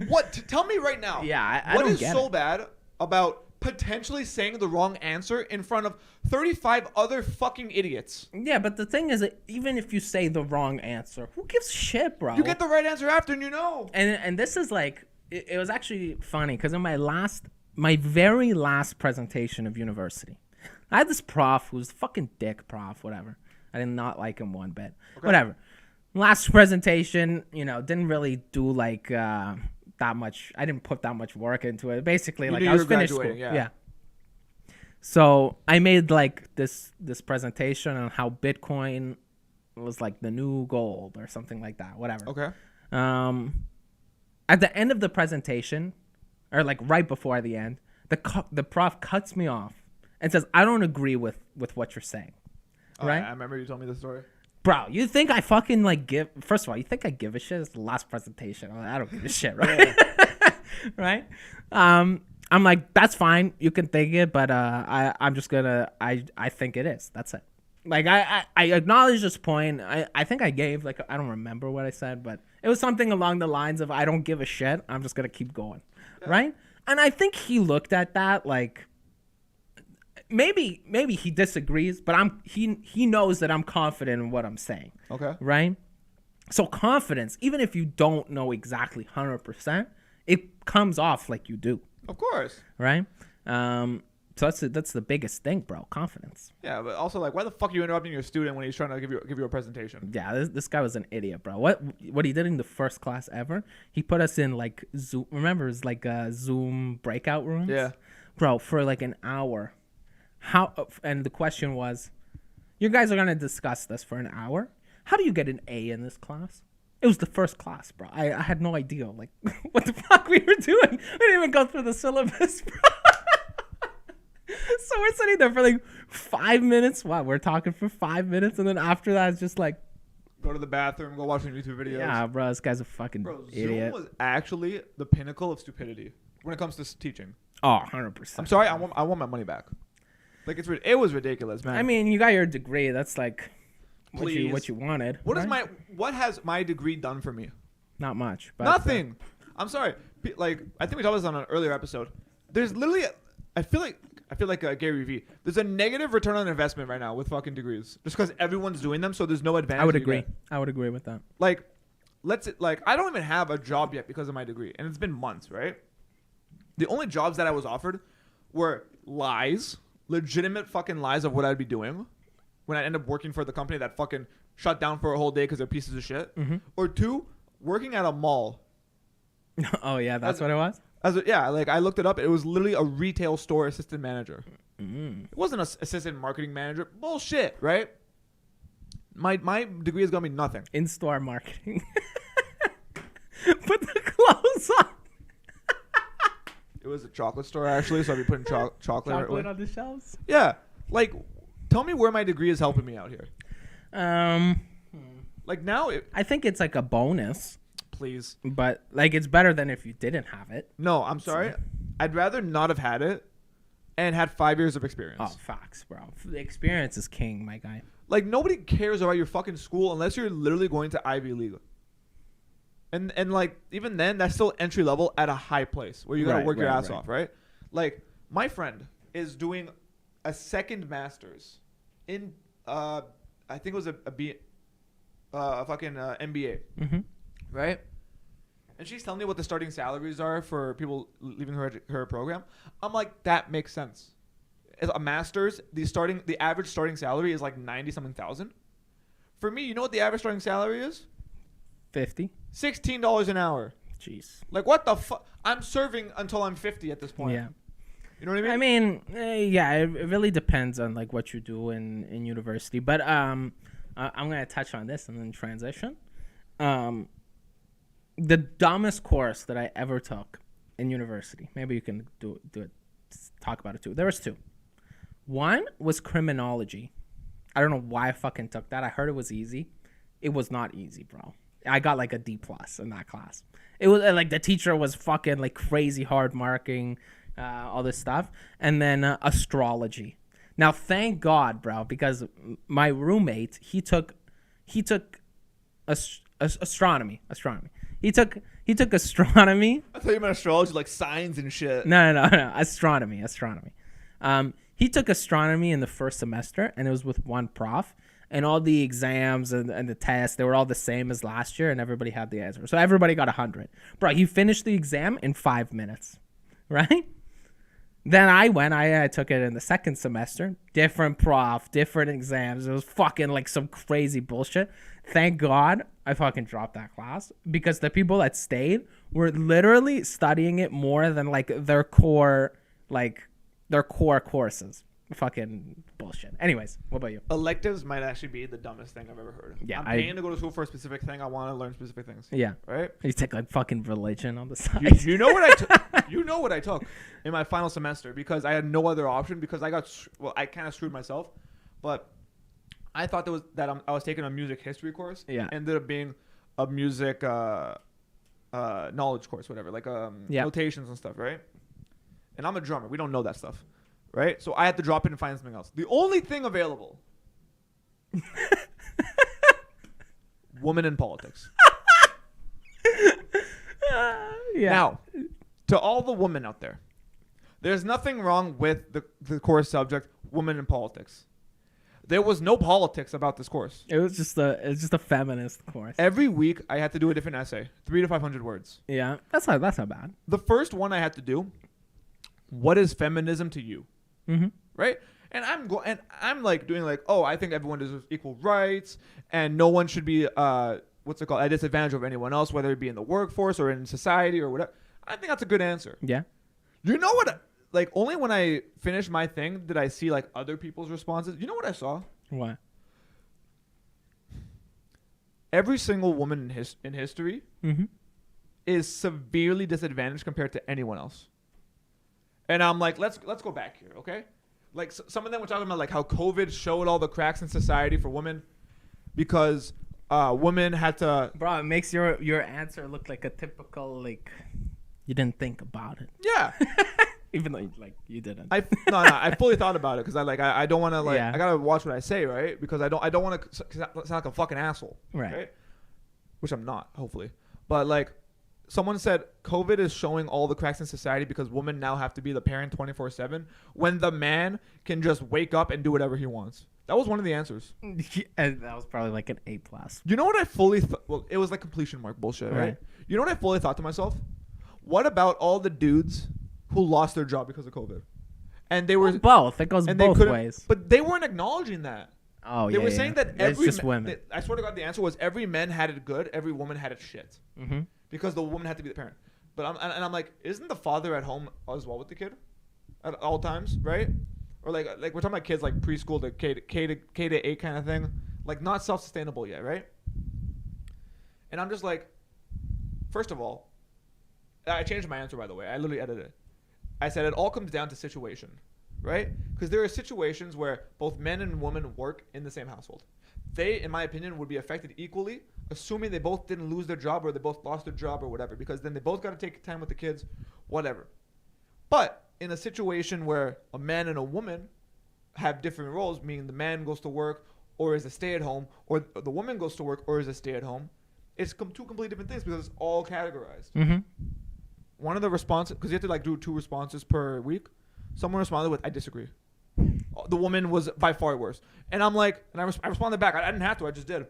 what? Tell me right now. Yeah, I don't get it. What is so bad about potentially saying the wrong answer in front of 35 other fucking idiots? Yeah, but the thing is that even if you say the wrong answer, who gives a shit, bro? You get the right answer after, and And this is like, it was actually funny because in my very last presentation of university, I had this prof who was a fucking dick prof, whatever. I did not like him one bit. Okay. Whatever. Last presentation, didn't really do like that much. I didn't put that much work into it. Basically, like I was finished school. Yeah. So I made like this presentation on how Bitcoin was like the new gold or something like that. Whatever. Okay. At the end of the presentation, or like right before the end, the prof cuts me off and says, "I don't agree with what you're saying." Right? I remember you told me the story. Bro, you think I fucking like give? First of all, you think I give a shit? It's the last presentation. I don't give a shit, right? Right? I'm like, that's fine. You can think it, but I'm just gonna. I think it is. That's it. Like I acknowledge this point. I think I gave like I don't remember what I said, but it was something along the lines of I don't give a shit. I'm just gonna keep going, right? And I think he looked at that like. Maybe he disagrees, but he knows that I'm confident in what I'm saying. Okay. Right? So confidence, even if you don't know exactly 100%, it comes off like you do. Of course. Right? So that's the biggest thing, bro. Confidence. Yeah, but also like, why the fuck are you interrupting your student when he's trying to give you a presentation? Yeah, this guy was an idiot, bro. What he did in the first class ever? He put us in like Zoom. Remember, it's like Zoom breakout rooms. Yeah. Bro, for like an hour. And the question was, you guys are going to discuss this for an hour. How do you get an A in this class? It was the first class, bro. I had no idea, like, what the fuck we were doing. We didn't even go through the syllabus, bro. So we're sitting there for, like, 5 minutes. Wow, we're talking for 5 minutes. And then after that, it's just like... Go to the bathroom, go watch some YouTube videos. Yeah, bro, this guy's a fucking idiot. Zoom was actually the pinnacle of stupidity when it comes to teaching. Oh, 100%. I'm sorry, I want my money back. Like it was ridiculous, man. I mean, you got your degree. That's like what you wanted. What has my degree done for me? Not much. But nothing. I'm sorry. Like I think we talked about this on an earlier episode. There's literally I feel like Gary Vee. There's a negative return on investment right now with fucking degrees, just because everyone's doing them, so there's no advantage. I would agree. I would agree with that. Like, I don't even have a job yet because of my degree, and it's been months, right? The only jobs that I was offered were lies. Legitimate fucking lies of what I'd be doing when I end up working for the company that fucking shut down for a whole day because they're pieces of shit. Mm-hmm. Or 2, working at a mall. Oh, yeah, that's what it was? Like I looked it up. It was literally a retail store assistant manager. Mm. It wasn't an assistant marketing manager. Bullshit, right? My degree is going to be nothing. In-store marketing. Put the clothes on. It was a chocolate store, actually, so I'd be putting chocolate on the shelves? Yeah. Like, tell me where my degree is helping me out here. Like, now... I think it's like a bonus. Please. But, like, it's better than if you didn't have it. No, I'm sorry. I'd rather not have had it and had 5 years of experience. Oh, facts, bro. The experience is king, my guy. Like, nobody cares about your fucking school unless you're literally going to Ivy League. And like, even then, that's still entry level at a high place where you got to work your ass off, right? Like, my friend is doing a second master's in, I think it was a fucking MBA, right? And she's telling me what the starting salaries are for people leaving her program. I'm like, that makes sense. As a master's, the average starting salary is like 90-something thousand. For me, you know what the average starting salary is? 50. $16 an hour. Jeez. Like, what the fuck? I'm serving until I'm 50 at this point. Yeah. You know what I mean? I mean, yeah, it really depends on like what you do in university. But I'm gonna touch on this and then transition. The dumbest course that I ever took in university. Maybe you can do it. Talk about it too. There was two. One was criminology. I don't know why I fucking took that. I heard it was easy. It was not easy, bro. I got like a D+ in that class. It was like the teacher was fucking like crazy hard marking all this stuff. And then astrology. Now, thank God, bro, because my roommate, he took astronomy. He took astronomy. I thought you meant astrology, like signs and shit. No. Astronomy. He took astronomy in the first semester, and it was with one prof. And all the exams and the tests, they were all the same as last year, and everybody had the answer. So everybody got 100. Bro, he finished the exam in 5 minutes, right? Then I took it in the second semester. Different prof, different exams. It was fucking like some crazy bullshit. Thank God I fucking dropped that class because the people that stayed were literally studying it more than like their core courses. Fucking bullshit. Anyways, what about you? Electives might actually be the dumbest thing I've ever heard. Yeah, I'm paying to go to school for a specific thing. I want to learn specific things. Yeah. Right? You take like fucking religion on the side. You know what I took? You know what I took in my final semester because I had no other option because I kind of screwed myself, but I thought I was taking a music history course. Yeah. Ended up being a music knowledge course, whatever, like notations and stuff, right? And I'm a drummer. We don't know that stuff. Right? So I had to drop in and find something else. The only thing available. Woman in politics. Yeah. Now, to all the women out there, there's nothing wrong with the course subject, women in politics. There was no politics about this course. It was just a feminist course. Every week I had to do a different essay, 300 to 500 words. Yeah. That's not bad. The first one I had to do, what is feminism to you? Mm-hmm. Right? And I'm like doing like, oh, I think everyone deserves equal rights and no one should be at disadvantage over anyone else, whether it be in the workforce or in society or whatever. I think that's a good answer. Yeah. You know what? Like, only when I finished my thing did I see like other people's responses. You know what I saw? What? Every single woman in history Mm-hmm. is severely disadvantaged compared to anyone else. And I'm like, let's go back here, okay? Like some of them were talking about like how COVID showed all the cracks in society for women because women had to. Bro, it makes your answer look like a typical like you didn't think about it. Yeah. Even though you didn't. I fully thought about it because I don't want to like Yeah. I gotta watch what I say, right? Because I don't want to sound like a fucking asshole, Right. Which I'm not, hopefully. But like. Someone said COVID is showing all the cracks in society because women now have to be the parent 24/7 when the man can just wake up and do whatever he wants. That was one of the answers. And that was probably like an A+. You know what I fully well, it was like completion mark bullshit, right? You know what I fully thought to myself? What about all the dudes who lost their job because of COVID? And they were both. It goes both ways. But they weren't acknowledging that. Oh, they were saying that it's just women. I swear to God, the answer was every man had it good, every woman had it shit. Mm-hmm. Because the woman had to be the parent. But I'm like, isn't the father at home as well with the kid at all times, right? Or like we're talking about kids like preschool to K to 8 kind of thing, like not self-sustainable yet, right? And I'm just like, first of all, I changed my answer, by the way. I literally edited it. I said it all comes down to situation, right? Because there are situations where both men and women work in the same household. They, in my opinion, would be affected equally, assuming they both didn't lose their job or they both lost their job or whatever, because then they both got to take time with the kids, whatever. But in a situation where a man and a woman have different roles, meaning the man goes to work or is a stay-at-home, or the woman goes to work or is a stay-at-home, it's two completely different things because it's all categorized. Mm-hmm. One of the responses, because you have to like do 2 responses per week, someone responded with, I disagree. The woman was by far worse. And I'm like, and I responded back. I didn't have to. I just did.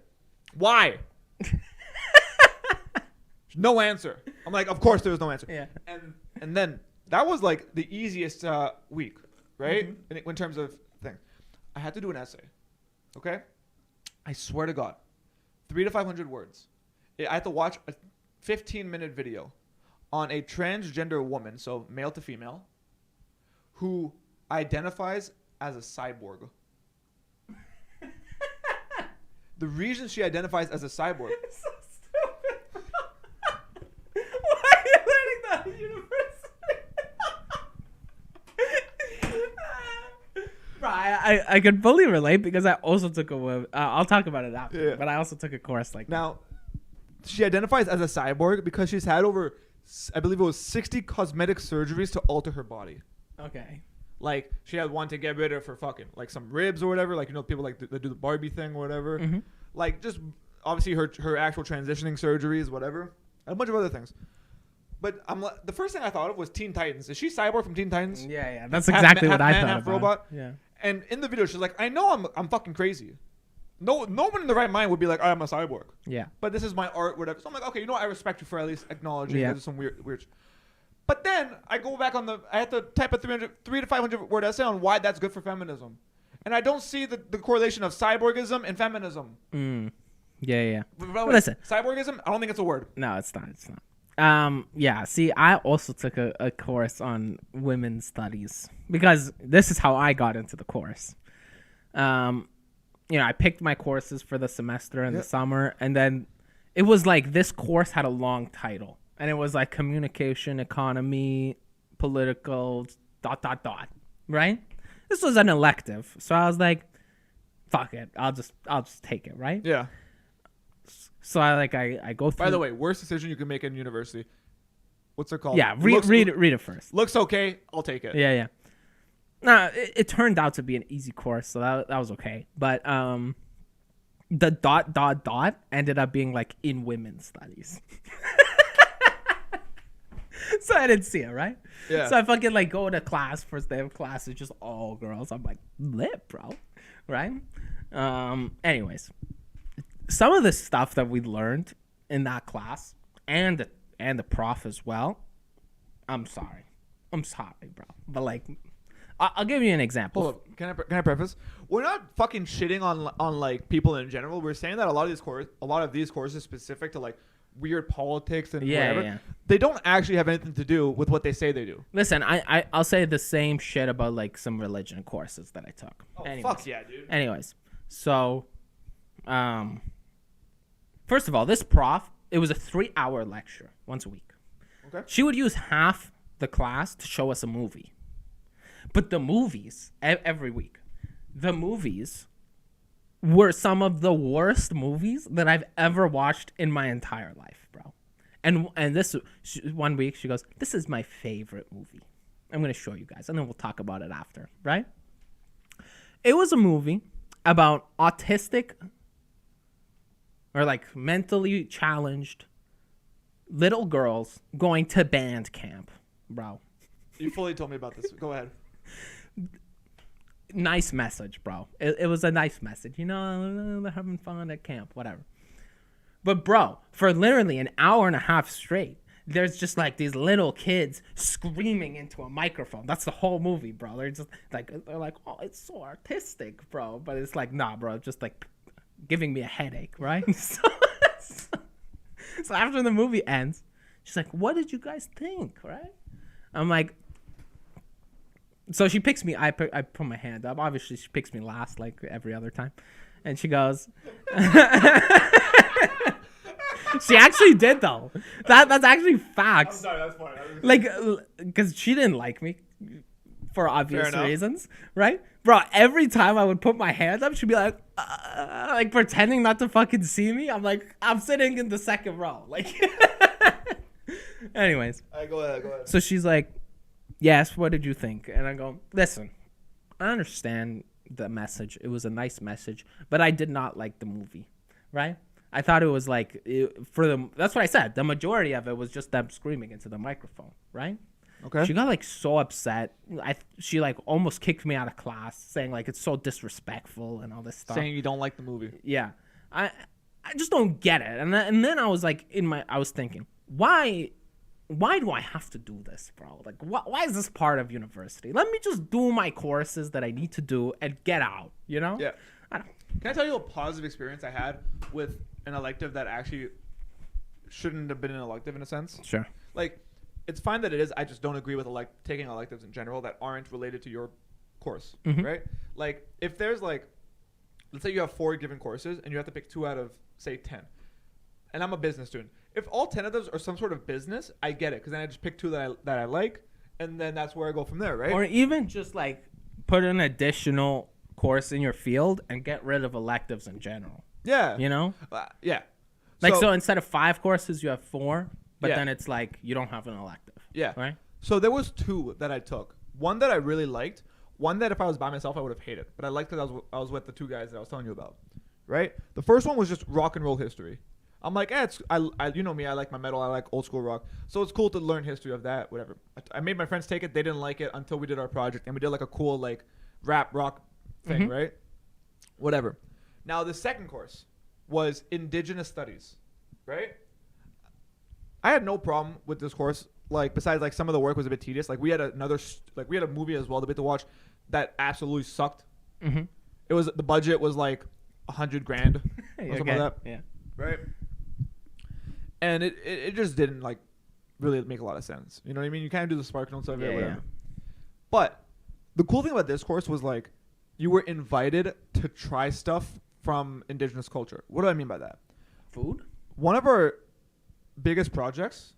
Why? No answer. I'm like, of course there was no answer. Yeah. And then that was like the easiest week, right? In terms of things. I had to do an essay. Okay? I swear to God. 300 to 500 words. I had to watch a 15-minute video on a transgender woman, so male to female, who identifies as a cyborg. The reason she identifies as a cyborg. It's so stupid. Why are you learning that at university? Bro, I can fully relate because I also took I'll talk about it after. Yeah. But I also took a course like now. She identifies as a cyborg because she's had over, I believe it was 60 cosmetic surgeries to alter her body. Okay. Like, she had one to get rid of her fucking, like, some ribs or whatever. Like, you know, people like that do the Barbie thing or whatever. Mm-hmm. Like, just, obviously, her actual transitioning surgeries, whatever. And a bunch of other things. But the first thing I thought of was Teen Titans. Is she Cyborg from Teen Titans? Yeah. That's exactly what I thought half about. Robot. Yeah. And in the video, she's like, I know I'm fucking crazy. No one in the right mind would be like, I'm a cyborg. Yeah. But this is my art, whatever. So I'm like, okay, you know what? I respect you for at least acknowledging there's some weird. But then I go back I have to type a 300 to 500 word essay on why that's good for feminism. And I don't see the correlation of cyborgism and feminism. Yeah. Listen. Cyborgism, I don't think it's a word. No, it's not. Yeah, see, I also took a course on women's studies because this is how I got into the course. You know, I picked my courses for the semester in the summer, and then it was like this course had a long title, and it was like communication, economy, political, ... right? This was an elective, so I was like, fuck it, I'll just take it, right? Yeah. So I go through. By the way, worst decision you can make in university. What's it called? Yeah, read it first. Looks okay, I'll take it. Yeah. No, it turned out to be an easy course, so that was okay. But the ... ended up being like in women's studies. So I didn't see it, right? Yeah. So I fucking like go to class, first day of class, it's just all girls. I'm like, lit, bro. Right? Anyways, some of the stuff that we learned in that class and the prof as well, I'm sorry, bro. But like, I'll give you an example. Hold up. Can I preface? We're not fucking shitting on like people in general. We're saying that a lot of these courses specific to like weird politics and whatever. They don't actually have anything to do with what they say they do. Listen, I'll say the same shit about like some religion courses that I took. Oh, fuck yeah, dude. Anyways, so first of all, this prof, it was a 3-hour lecture once a week. Okay. She would use half the class to show us a movie. But the movies, every week, the movies were some of the worst movies that I've ever watched in my entire life, bro. And this one week, she goes, this is my favorite movie. I'm going to show you guys, and then we'll talk about it after, right? It was a movie about autistic or like mentally challenged little girls going to band camp, bro. You fully told me about this. Go ahead. Nice message, bro. It was a nice message. You know, they're having fun at camp, whatever. But, bro, for literally an hour and a half straight, there's just like these little kids screaming into a microphone. That's the whole movie, bro. They're just like, oh, it's so artistic, bro. But it's like, nah, bro, just like giving me a headache, right? So after the movie ends, she's like, what did you guys think, right? I'm like, so she picks me. I put my hand up. Obviously, she picks me last, like every other time. And she goes, she actually did though. That's actually facts. I'm sorry, that's funny. Like, because she didn't like me for obvious reasons, right? Bro, every time I would put my hand up, she'd be like pretending not to fucking see me. I'm like, I'm sitting in the second row. Like, anyways. All right, go ahead. So she's like, yes, what did you think? And I go, listen, I understand the message. It was a nice message, but I did not like the movie, right? I thought it was like, that's what I said. The majority of it was just them screaming into the microphone, right? Okay. She got like so upset. She like almost kicked me out of class saying like it's so disrespectful and all this stuff. Saying you don't like the movie. Yeah. I just don't get it. And then I was like, I was thinking, why do I have to do this, bro? Like, why is this part of university? Let me just do my courses that I need to do and get out, you know? Yeah. Can I tell you a positive experience I had with an elective that actually shouldn't have been an elective in a sense? Sure. Like, it's fine that it is. I just don't agree with taking electives in general that aren't related to your course, right? Like, if there's like, let's say you have 4 given courses and you have to pick 2 out of, say, 10. And I'm a business student. If all 10 of those are some sort of business, I get it. Because then I just pick 2 that I like. And then that's where I go from there, right? Or even just like put an additional course in your field and get rid of electives in general. Yeah. You know? Yeah. Like, so instead of 5 courses, you have 4. But Yeah. then it's like you don't have an elective. Yeah. Right? So there was 2 that I took. One that I really liked. One that if I was by myself, I would have hated. But I liked because I was with the 2 guys that I was telling you about. Right? The first one was just rock and roll history. I'm like, you know me, I like my metal, I like old school rock. So it's cool to learn history of that, whatever. I made my friends take it. They didn't like it until we did our project. And we did like a cool like rap rock thing, right? Whatever. Now the second course was Indigenous Studies, right? I had no problem with this course. Like, besides like some of the work was a bit tedious. Like we had a movie as well, the bit to watch that absolutely sucked. It was, the budget was like $100,000 or something like that. Yeah. Right. And it just didn't like really make a lot of sense. You know what I mean? You kind of do the spark notes of it, whatever. Yeah. But the cool thing about this course was like you were invited to try stuff from indigenous culture. What do I mean by that? Food? One of our biggest projects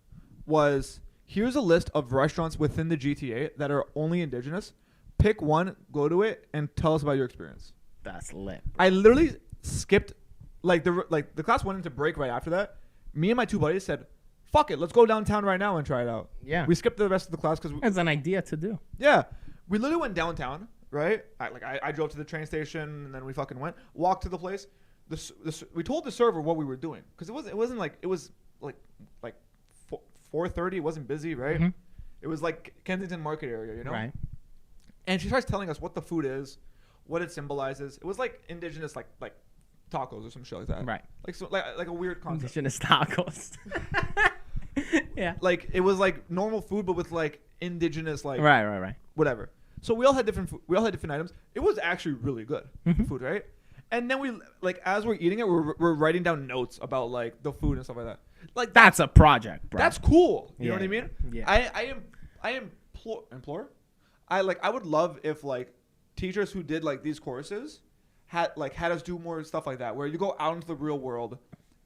was, here's a list of restaurants within the GTA that are only indigenous. Pick one, go to it, and tell us about your experience. That's lit. I literally skipped, the class went into break right after that. Me and my 2 buddies said, fuck it, let's go downtown right now and try it out. Yeah. We skipped the rest of the class because It's an idea to do. yeah, we literally went downtown, right? I drove to the train station and then we fucking went, walked to the place. We told the server what we were doing because it wasn't like, it was like 4:30. It wasn't busy, right? It was like Kensington Market area, you know? Right. And she starts telling us what the food is, what it symbolizes. It was like indigenous, like tacos or some shit like that. Right. Like a weird concept. Indigenous tacos. Yeah. Like it was like normal food, but with like indigenous, like Right. whatever. So we all had different items. It was actually really good food, right? And then we like as we're eating it, we're writing down notes about like the food and stuff like that. Like That's a project, bro. that's cool. You know Yeah. what I mean? Yeah. I implore. I would love if like teachers who did like these courses had us do more stuff like that, where you go out into the real world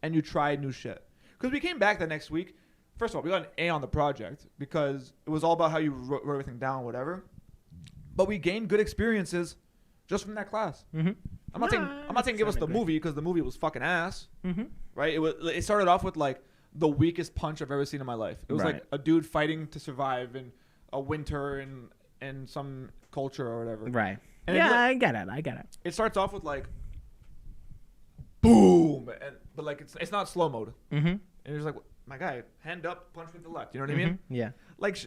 and you try new shit. Because we came back the next week. First of all, we got an A on the project because it was all about how you wrote everything down, whatever. But we gained good experiences just from that class. I'm not saying give us the movie because the movie was fucking ass. Right? It started off with like the weakest punch I've ever seen in my life. It was like a dude fighting to survive in a winter in some culture or whatever. Right. And I get it. It starts off with like boom, but like it's not slow mode. And it's like, my guy, hand up, punch with the left. You know what I mean? Yeah. Like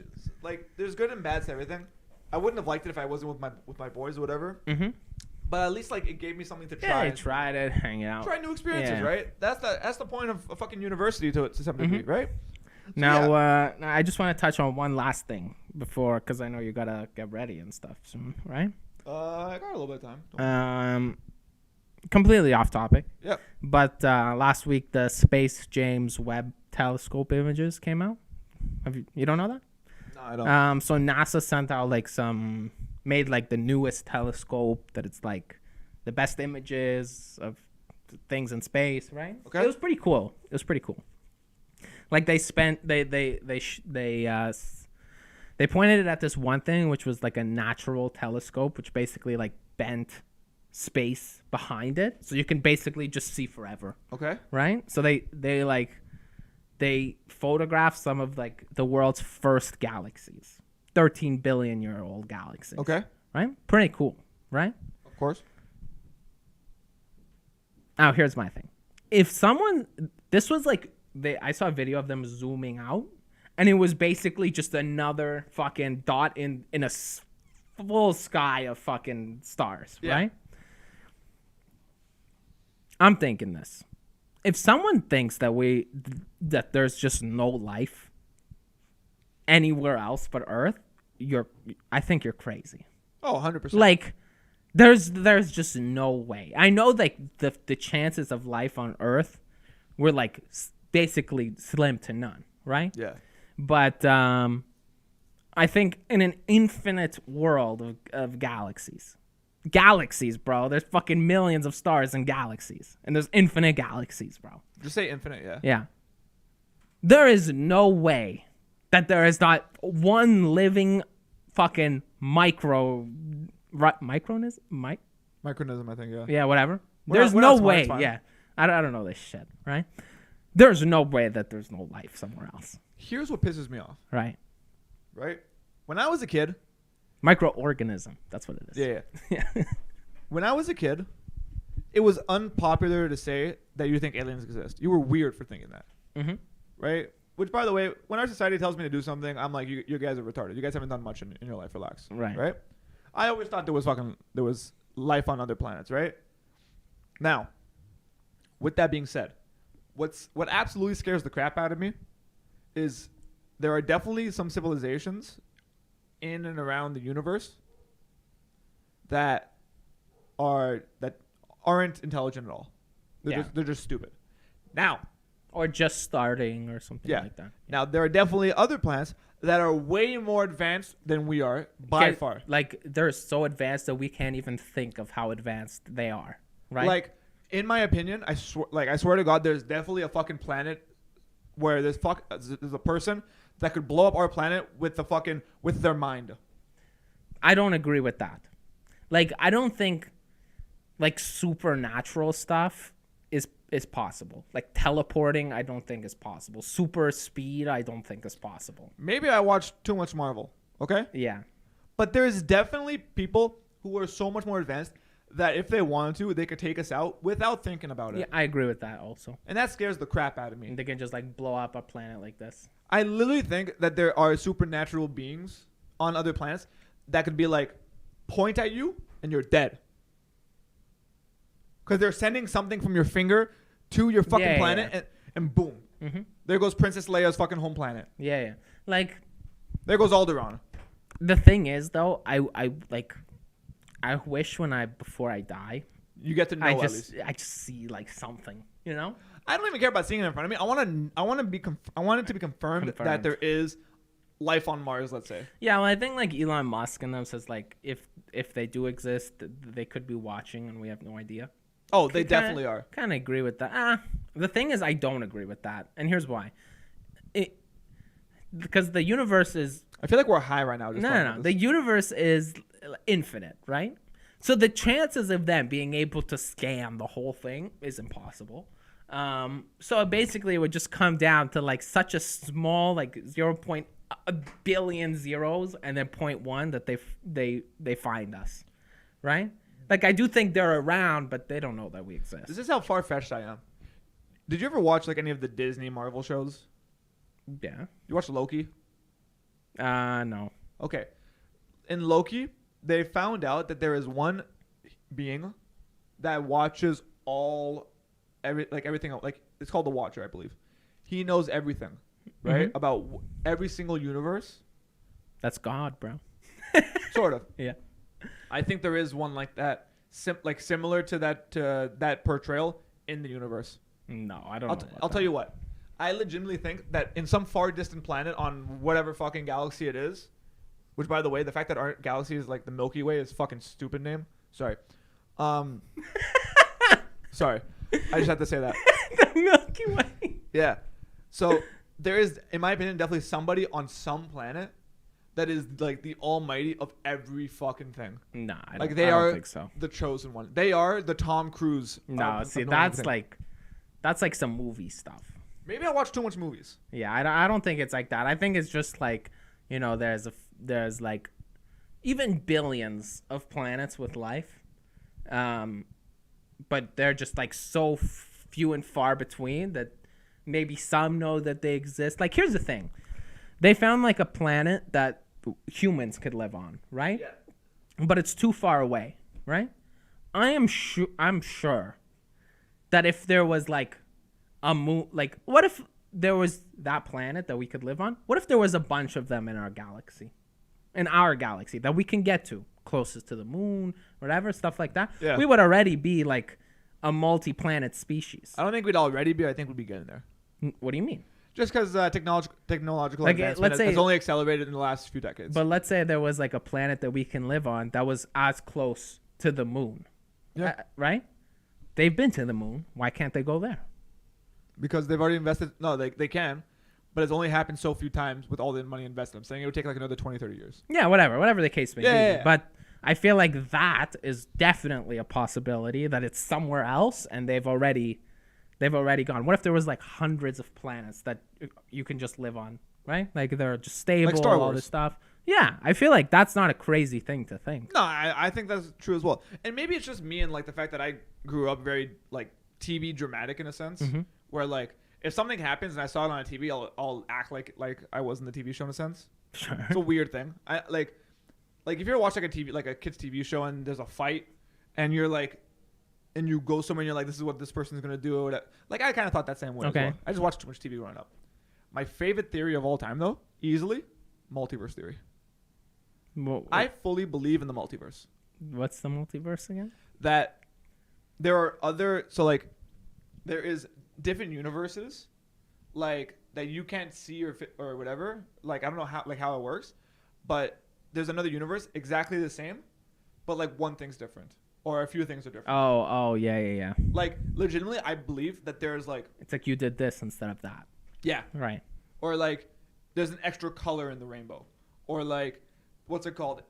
there's good and bad to everything. I wouldn't have liked it if I wasn't with my boys or whatever. But at least like it gave me something to try. Yeah, I tried it, hang out. Try new experiences, Yeah. right? That's the point of a fucking university to some degree, right? So, Now, yeah. I just want to touch on one last thing before, because I know you gotta get ready and stuff soon, right? I got a little bit of time. Completely off topic. Yep. But last week the Space James Webb Telescope images came out. You don't know that? No, I don't. So NASA sent out made like the newest telescope that it's like the best images of things in space, right? Okay. It was pretty cool. Like they pointed it at this one thing, which was like a natural telescope, which basically like bent space behind it, so you can basically just see forever. Okay. Right? So they photographed some of like the world's first galaxies, 13 billion year old galaxies. Okay. Right? Pretty cool, right? Of course. Now here's my thing. This was like I saw a video of them zooming out, and it was basically just another fucking dot in a full sky of fucking stars, Yeah. right? I'm thinking this. if someone thinks that there's just no life anywhere else but Earth, I think you're crazy. Oh, 100%. Like, there's just no way. I know, like, the chances of life on Earth were, like, basically slim to none, right? Yeah. But I think in an infinite world of galaxies, bro, there's fucking millions of stars and galaxies, and there's infinite galaxies, bro. Just say infinite, yeah. Yeah. There is no way that there is not one living fucking micronism, Micronism, I think, yeah. yeah, whatever. We're There's not no smart, way. it's fine. Yeah, I don't know this shit, right? There's no way that there's no life somewhere else, Here's what pisses me off, right? right? When I was a kid, Microorganism. That's what it is. yeah. Yeah. When I was a kid, it was unpopular to say that you think aliens exist. You were weird for thinking that, Mm-hmm. right? Which, by the way, when our society tells me to do something, I'm like, you guys are retarded. You guys haven't done much in your life. Relax. Right. Right? I always thought there was life on other planets, right? Now, with that being said, what absolutely scares the crap out of me is there are definitely some civilizations in and around the universe that aren't intelligent at all. They're just stupid. Now, Or just starting or something yeah. like that. Now, there are definitely other planets that are way more advanced than we are by far. Like, they're so advanced that we can't even think of how advanced they are, right? Like, in my opinion, I swear to God, there's definitely a fucking planet where there's a person that could blow up our planet with their mind. I don't agree with that. Like, I don't think, like, supernatural stuff is possible. Like, teleporting, I don't think is possible. Super speed, I don't think is possible. Maybe I watched too much Marvel, okay? Yeah. But there's definitely people who are so much more advanced that if they wanted to, they could take us out without thinking about it. Yeah, I agree with that also. And that scares the crap out of me. And they can just, like, blow up a planet like this. I literally think that there are supernatural beings on other planets that could be like, point at you and you're dead. Because they're sending something from your finger to your fucking planet and boom. Mm-hmm. There goes Princess Leia's fucking home planet. Yeah. Like, there goes Alderaan. the thing is, though, I wish before I die, You get to know at least. I just see, like, something, you know? I don't even care about seeing it in front of me. I want it to be confirmed that there is life on Mars, let's say. Yeah, well, I think, like, Elon Musk and them says, like, if they do exist, they could be watching and we have no idea. Oh, they definitely are. Kind of agree with that. The thing is, I don't agree with that, and here's why. Because the universe is... I feel like we're high right now. No. The universe is infinite, right? So the chances of them being able to scan the whole thing is impossible. So basically, it would just come down to, like, such a small, like, 0.1 billion zeros and then 0.1 that they find us, right? Like, I do think they're around, but they don't know that we exist. This is how far-fetched I am. Did you ever watch, like, any of the Disney Marvel shows? Yeah. You watched Loki? No. Okay. In Loki, they found out that there is one being that watches everything. Like, it's called the Watcher, I believe. He knows everything, right? Mm-hmm. About every single universe. That's God, bro. Sort of. Yeah. I think there is one like that, similar to that portrayal in the universe. No, I don't know. I'll tell you what. I legitimately think that in some far distant planet on whatever fucking galaxy it is, which, by the way, the fact that our galaxy is like the Milky Way is a fucking stupid name. Sorry. Sorry. I just had to say that. The Milky Way. Yeah. So there is, in my opinion, definitely somebody on some planet that is like the almighty of every fucking thing. Nah, I like don't, they I don't are think so. the chosen one. They are the Tom Cruise. No, see, that's like some movie stuff. Maybe I watch too much movies. Yeah, I don't think it's like that. I think it's just like, you know, there's like even billions of planets with life, but they're just like so few and far between that maybe some know that they exist. Like, here's the thing. They found like a planet that humans could live on, right? Yeah. But it's too far away, right? I'm sure that if there was like a moon. Like, what if there was that planet that we could live on? What if there was a bunch of them in our galaxy that we can get to, closest to the moon, whatever, stuff like that? Yeah. We would already be like a multi-planet species. I don't think we'd already be. I think we'd be getting there. What do you mean? Just because technological Like, advancement has only accelerated in the last few decades. But let's say there was like a planet that we can live on that was as close to the moon. Yeah. Right? They've been to the moon. Why can't they go there? Because they've already invested. No, they can. But it's only happened so few times with all the money invested. I'm saying it would take like another 20, 30 years. Yeah, whatever the case may be. Yeah. But I feel like that is definitely a possibility that it's somewhere else and they've already gone. What if there was like hundreds of planets that you can just live on, right? Like they're just stable, like Star Wars. all this stuff. Yeah, I feel like that's not a crazy thing to think. No, I think that's true as well. And maybe it's just me and like the fact that I grew up very like TV dramatic in a sense, where like if something happens and I saw it on a TV, I'll act like I was in the TV show in a sense. Sure. It's a weird thing. I like if you ever watch like a kid's TV show and there's a fight and you're like, and you go somewhere and you're like, this is what this person's gonna do or whatever. Like I kind of thought that same way. Okay. As well. I just watched too much TV growing up. My favorite theory of all time though, easily, multiverse theory. I fully believe in the multiverse. What's the multiverse again? That there are there is different universes, like that you can't see or whatever. Like I don't know how it works, but there's another universe exactly the same, but like one thing's different or a few things are different. Oh yeah. Like legitimately, I believe that there's like it's like you did this instead of that. Yeah. Right. Or like there's an extra color in the rainbow, or like what's it called?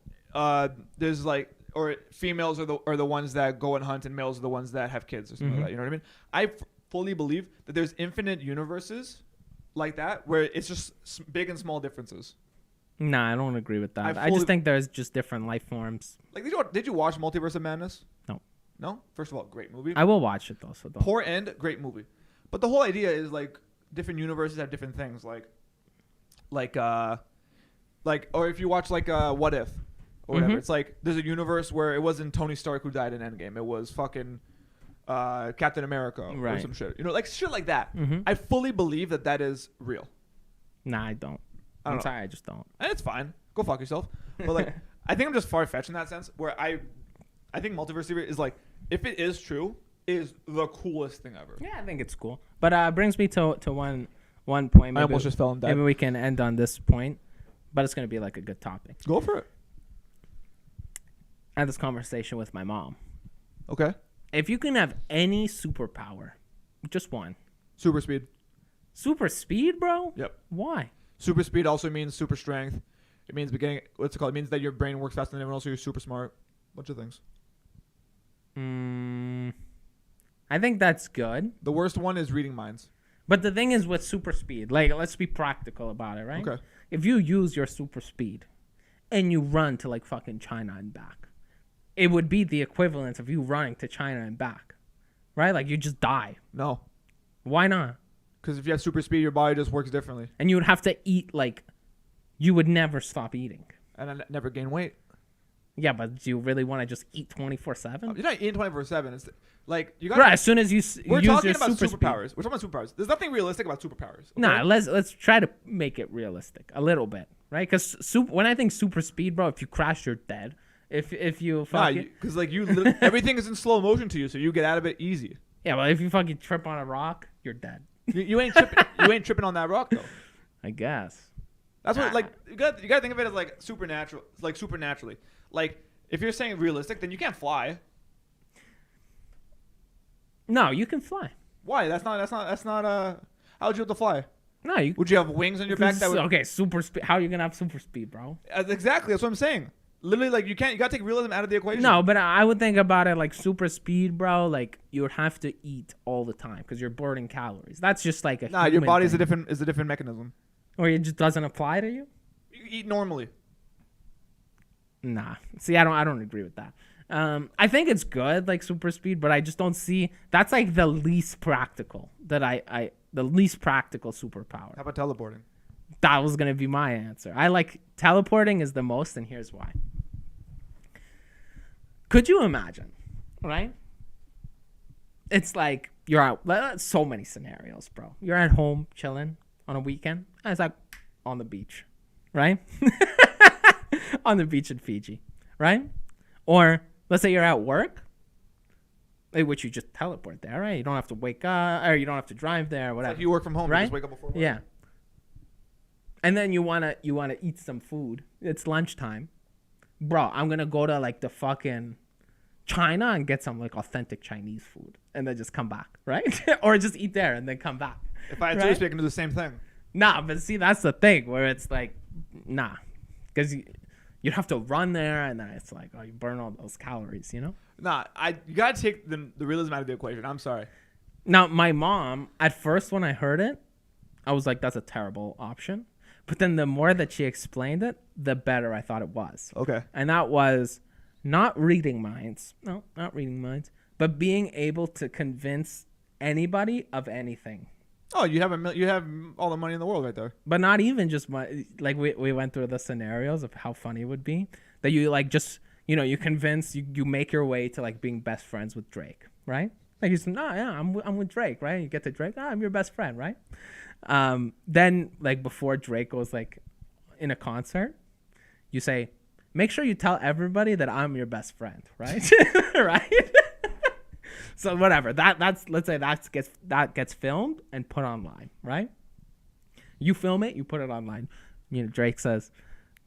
There's like, or females are the ones that go and hunt and males are the ones that have kids or something like that. You know what I mean? I fully believe that there's infinite universes like that where it's just big and small differences. Nah, I don't agree with that. I just think there's just different life forms. Like, did you watch Multiverse of Madness? No. First of all, great movie. I will watch it though. So don't. Poor end, great movie. But the whole idea is like different universes have different things. Or if you watch like What If or whatever, it's like there's a universe where it wasn't Tony Stark who died in Endgame. It was fucking Captain America or some shit. You know, like shit like that. I fully believe that is real. Nah, I don't. I'm sorry, I just don't. And it's fine. Go fuck yourself. But like, I think I'm just far-fetched in that sense where I think multiverse theory is like, if it is true, is the coolest thing ever. Yeah, I think it's cool. But brings me to one point. Maybe, I almost just fell and died. Maybe we can end on this point, but it's going to be like a good topic. Go for it. I had this conversation with my mom. Okay. If you can have any superpower, just one. Super speed. Super speed, bro? Yep. Why? Super speed also means super strength. It means what's it called? It means that your brain works faster than everyone else, so you're super smart. Bunch of things. I think that's good. The worst one is reading minds. But the thing is with super speed, like, let's be practical about it, right? Okay. If you use your super speed and you run to, like, fucking China and back, it would be the equivalent of you running to China and back, right? Like, you just die. No. Why not? Because if you have super speed, your body just works differently. And you would have to eat, like, you would never stop eating. And I never gain weight. Yeah, but do you really want to just eat 24/7? You're not eating 24/7. It's like you got. Right, as soon as we're use talking your about super superpowers. speed. We're talking about superpowers. There's nothing realistic about superpowers. Okay? Nah, let's try to make it realistic a little bit, right? Because when I think super speed, bro, if you crash, you're dead. If you fucking because like everything is in slow motion to you, so you get out of it easy. Yeah, well, if you fucking trip on a rock, you're dead. You ain't tripping. You ain't tripping on that rock though. I guess. That's what like you got to think of it as like supernatural, like supernaturally. Like if you're saying realistic, then you can't fly. No, you can fly. Why? That's not. How would you have to fly? No, you. Would you have wings on your back? Okay, super speed. How are you gonna have super speed, bro? Exactly. That's what I'm saying. Literally, like you can't. You gotta take realism out of the equation. No, but I would think about it like super speed, bro. Like you would have to eat all the time because you're burning calories. That's just like a. Nah, your body's a different mechanism. Or it just doesn't apply to you. You eat normally. Nah. See, I don't agree with that. I think it's good, like super speed, but I just don't see that's like the least practical the least practical superpower. How about teleporting? That was gonna be my answer. I like teleporting is the most, and here's why. Could you imagine, right? It's like you're out. So many scenarios, bro. You're at home chilling on a weekend. And it's like on the beach, right? On the beach in Fiji, right? Or let's say you're at work, which you just teleport there, right? You don't have to wake up, or you don't have to drive there, or whatever. If you work from home, right? You just wake up before work. Yeah. And then you wanna eat some food. It's lunchtime, bro. I'm gonna go to like the fucking China and get some like authentic Chinese food, and then just come back, right? Or just eat there and then come back. If I had to, I can do the same thing. Nah, but see, that's the thing where it's like, nah, because you have to run there, and then it's like, oh, you burn all those calories, you know? Nah, you gotta take the realism out of the equation. I'm sorry. Now, my mom, at first when I heard it, I was like, that's a terrible option. But then the more that she explained it, the better I thought it was. Okay. And that was not reading minds. No, not reading minds. But being able to convince anybody of anything. Oh, you have all the money in the world right there. But not even just money. Like we went through the scenarios of how funny it would be. That you like just, you know, you convince, you make your way to like being best friends with Drake, right? Like you said, no, yeah, I'm with Drake, right? You get to Drake, I'm your best friend, right? Then like before Drake goes like in a concert, you say, make sure you tell everybody that I'm your best friend, right? Right? So whatever. That's let's say that gets filmed and put online, right? You film it, you put it online. You know, Drake says,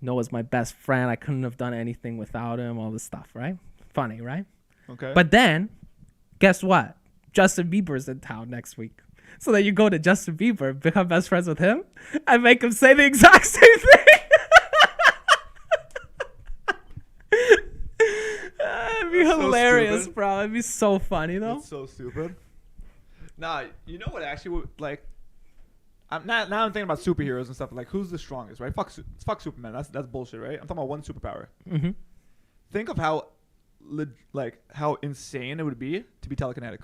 Noah's my best friend. I couldn't have done anything without him, all this stuff, right? Funny, right? Okay. But then, guess what? Justin Bieber's in town next week. So then you go to Justin Bieber, become best friends with him, and make him say the exact same thing. It'd be hilarious, bro. It'd be so funny, though. It's so stupid. Nah, you know what actually would, like, now I'm thinking about superheroes and stuff. Like, who's the strongest, right? Fuck Superman. That's bullshit, right? I'm talking about one superpower. Mm-hmm. Think of how insane it would be to be telekinetic.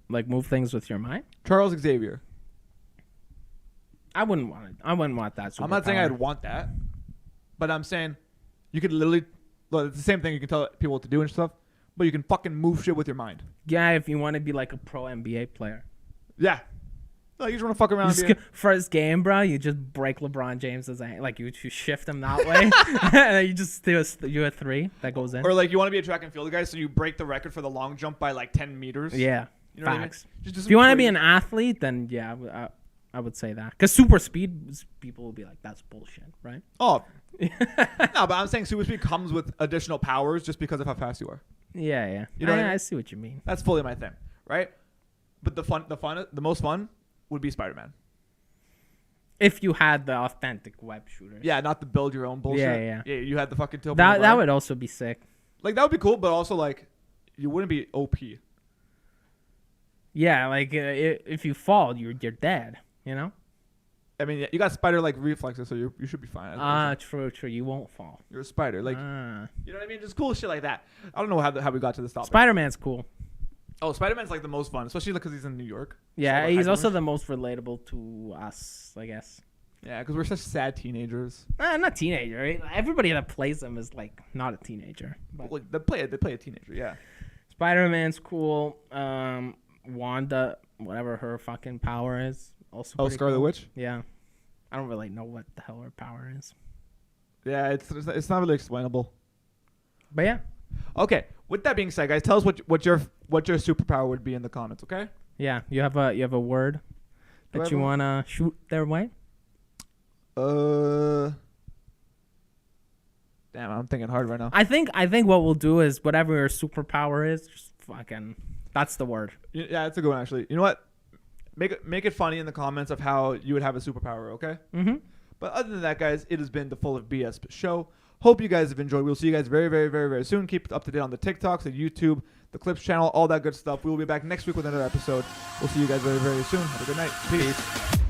Like move things with your mind? Charles Xavier. I wouldn't want that superpower. I'm not saying I'd want that, but I'm saying you could literally. Well, it's the same thing. You can tell people what to do and stuff, but you can fucking move shit with your mind. Yeah, if you want to be like a pro NBA player. Yeah. No, you just want to fuck around. First game, bro, you just break LeBron James's like you shift him that way, and you just do a three that goes in. Or like you want to be a track and field guy, so you break the record for the long jump by like 10 meters. Yeah, you know facts. What I mean? If you want to be an athlete, then yeah, I would say that. Because super speed, people will be like, that's bullshit, right? Oh. No, but I'm saying super speed comes with additional powers just because of how fast you are. Yeah. You know what I mean? I see what you mean. That's fully my thing, right? But the most fun would be Spider-Man. If you had the authentic web shooters. Yeah, not the build your own bullshit. Yeah. Yeah, you had the fucking tilt. That would also be sick. Like, that would be cool, but also, like, you wouldn't be OP. Yeah, like, if you fall, you're dead, you know? I mean, you got spider-like reflexes, so you should be fine. True. You won't fall. You're a spider. Like, you know what I mean? Just cool shit like that. I don't know how we got to this topic. Spider-Man's cool. Oh, Spider-Man's, like, the most fun, especially because he's in New York. Yeah, he's also the most relatable to us, I guess. Yeah, because we're such sad teenagers. Not teenager. Everybody that plays them is, like, not a teenager. But Well, they play a teenager, yeah. Spider-Man's cool. Wanda, whatever her fucking power is, also pretty Scarlet cool. Witch? Yeah. I don't really know what the hell her power is. Yeah, it's not really explainable. But yeah. Okay, with that being said, guys, tell us what your superpower would be in the comments, okay? Yeah, you have a word that you want to shoot their way? Damn, I'm thinking hard right now. I think what we'll do is whatever your superpower is, just fucking, that's the word. Yeah, it's a good one, actually. You know what? Make it funny in the comments of how you would have a superpower, okay? Mm-hmm. But other than that, guys, it has been the FullofBS show. Hope you guys have enjoyed. We'll see you guys very, very, very, very soon. Keep up to date on the TikToks, the YouTube, the Clips channel, all that good stuff. We will be back next week with another episode. We'll see you guys very, very soon. Have a good night. Peace.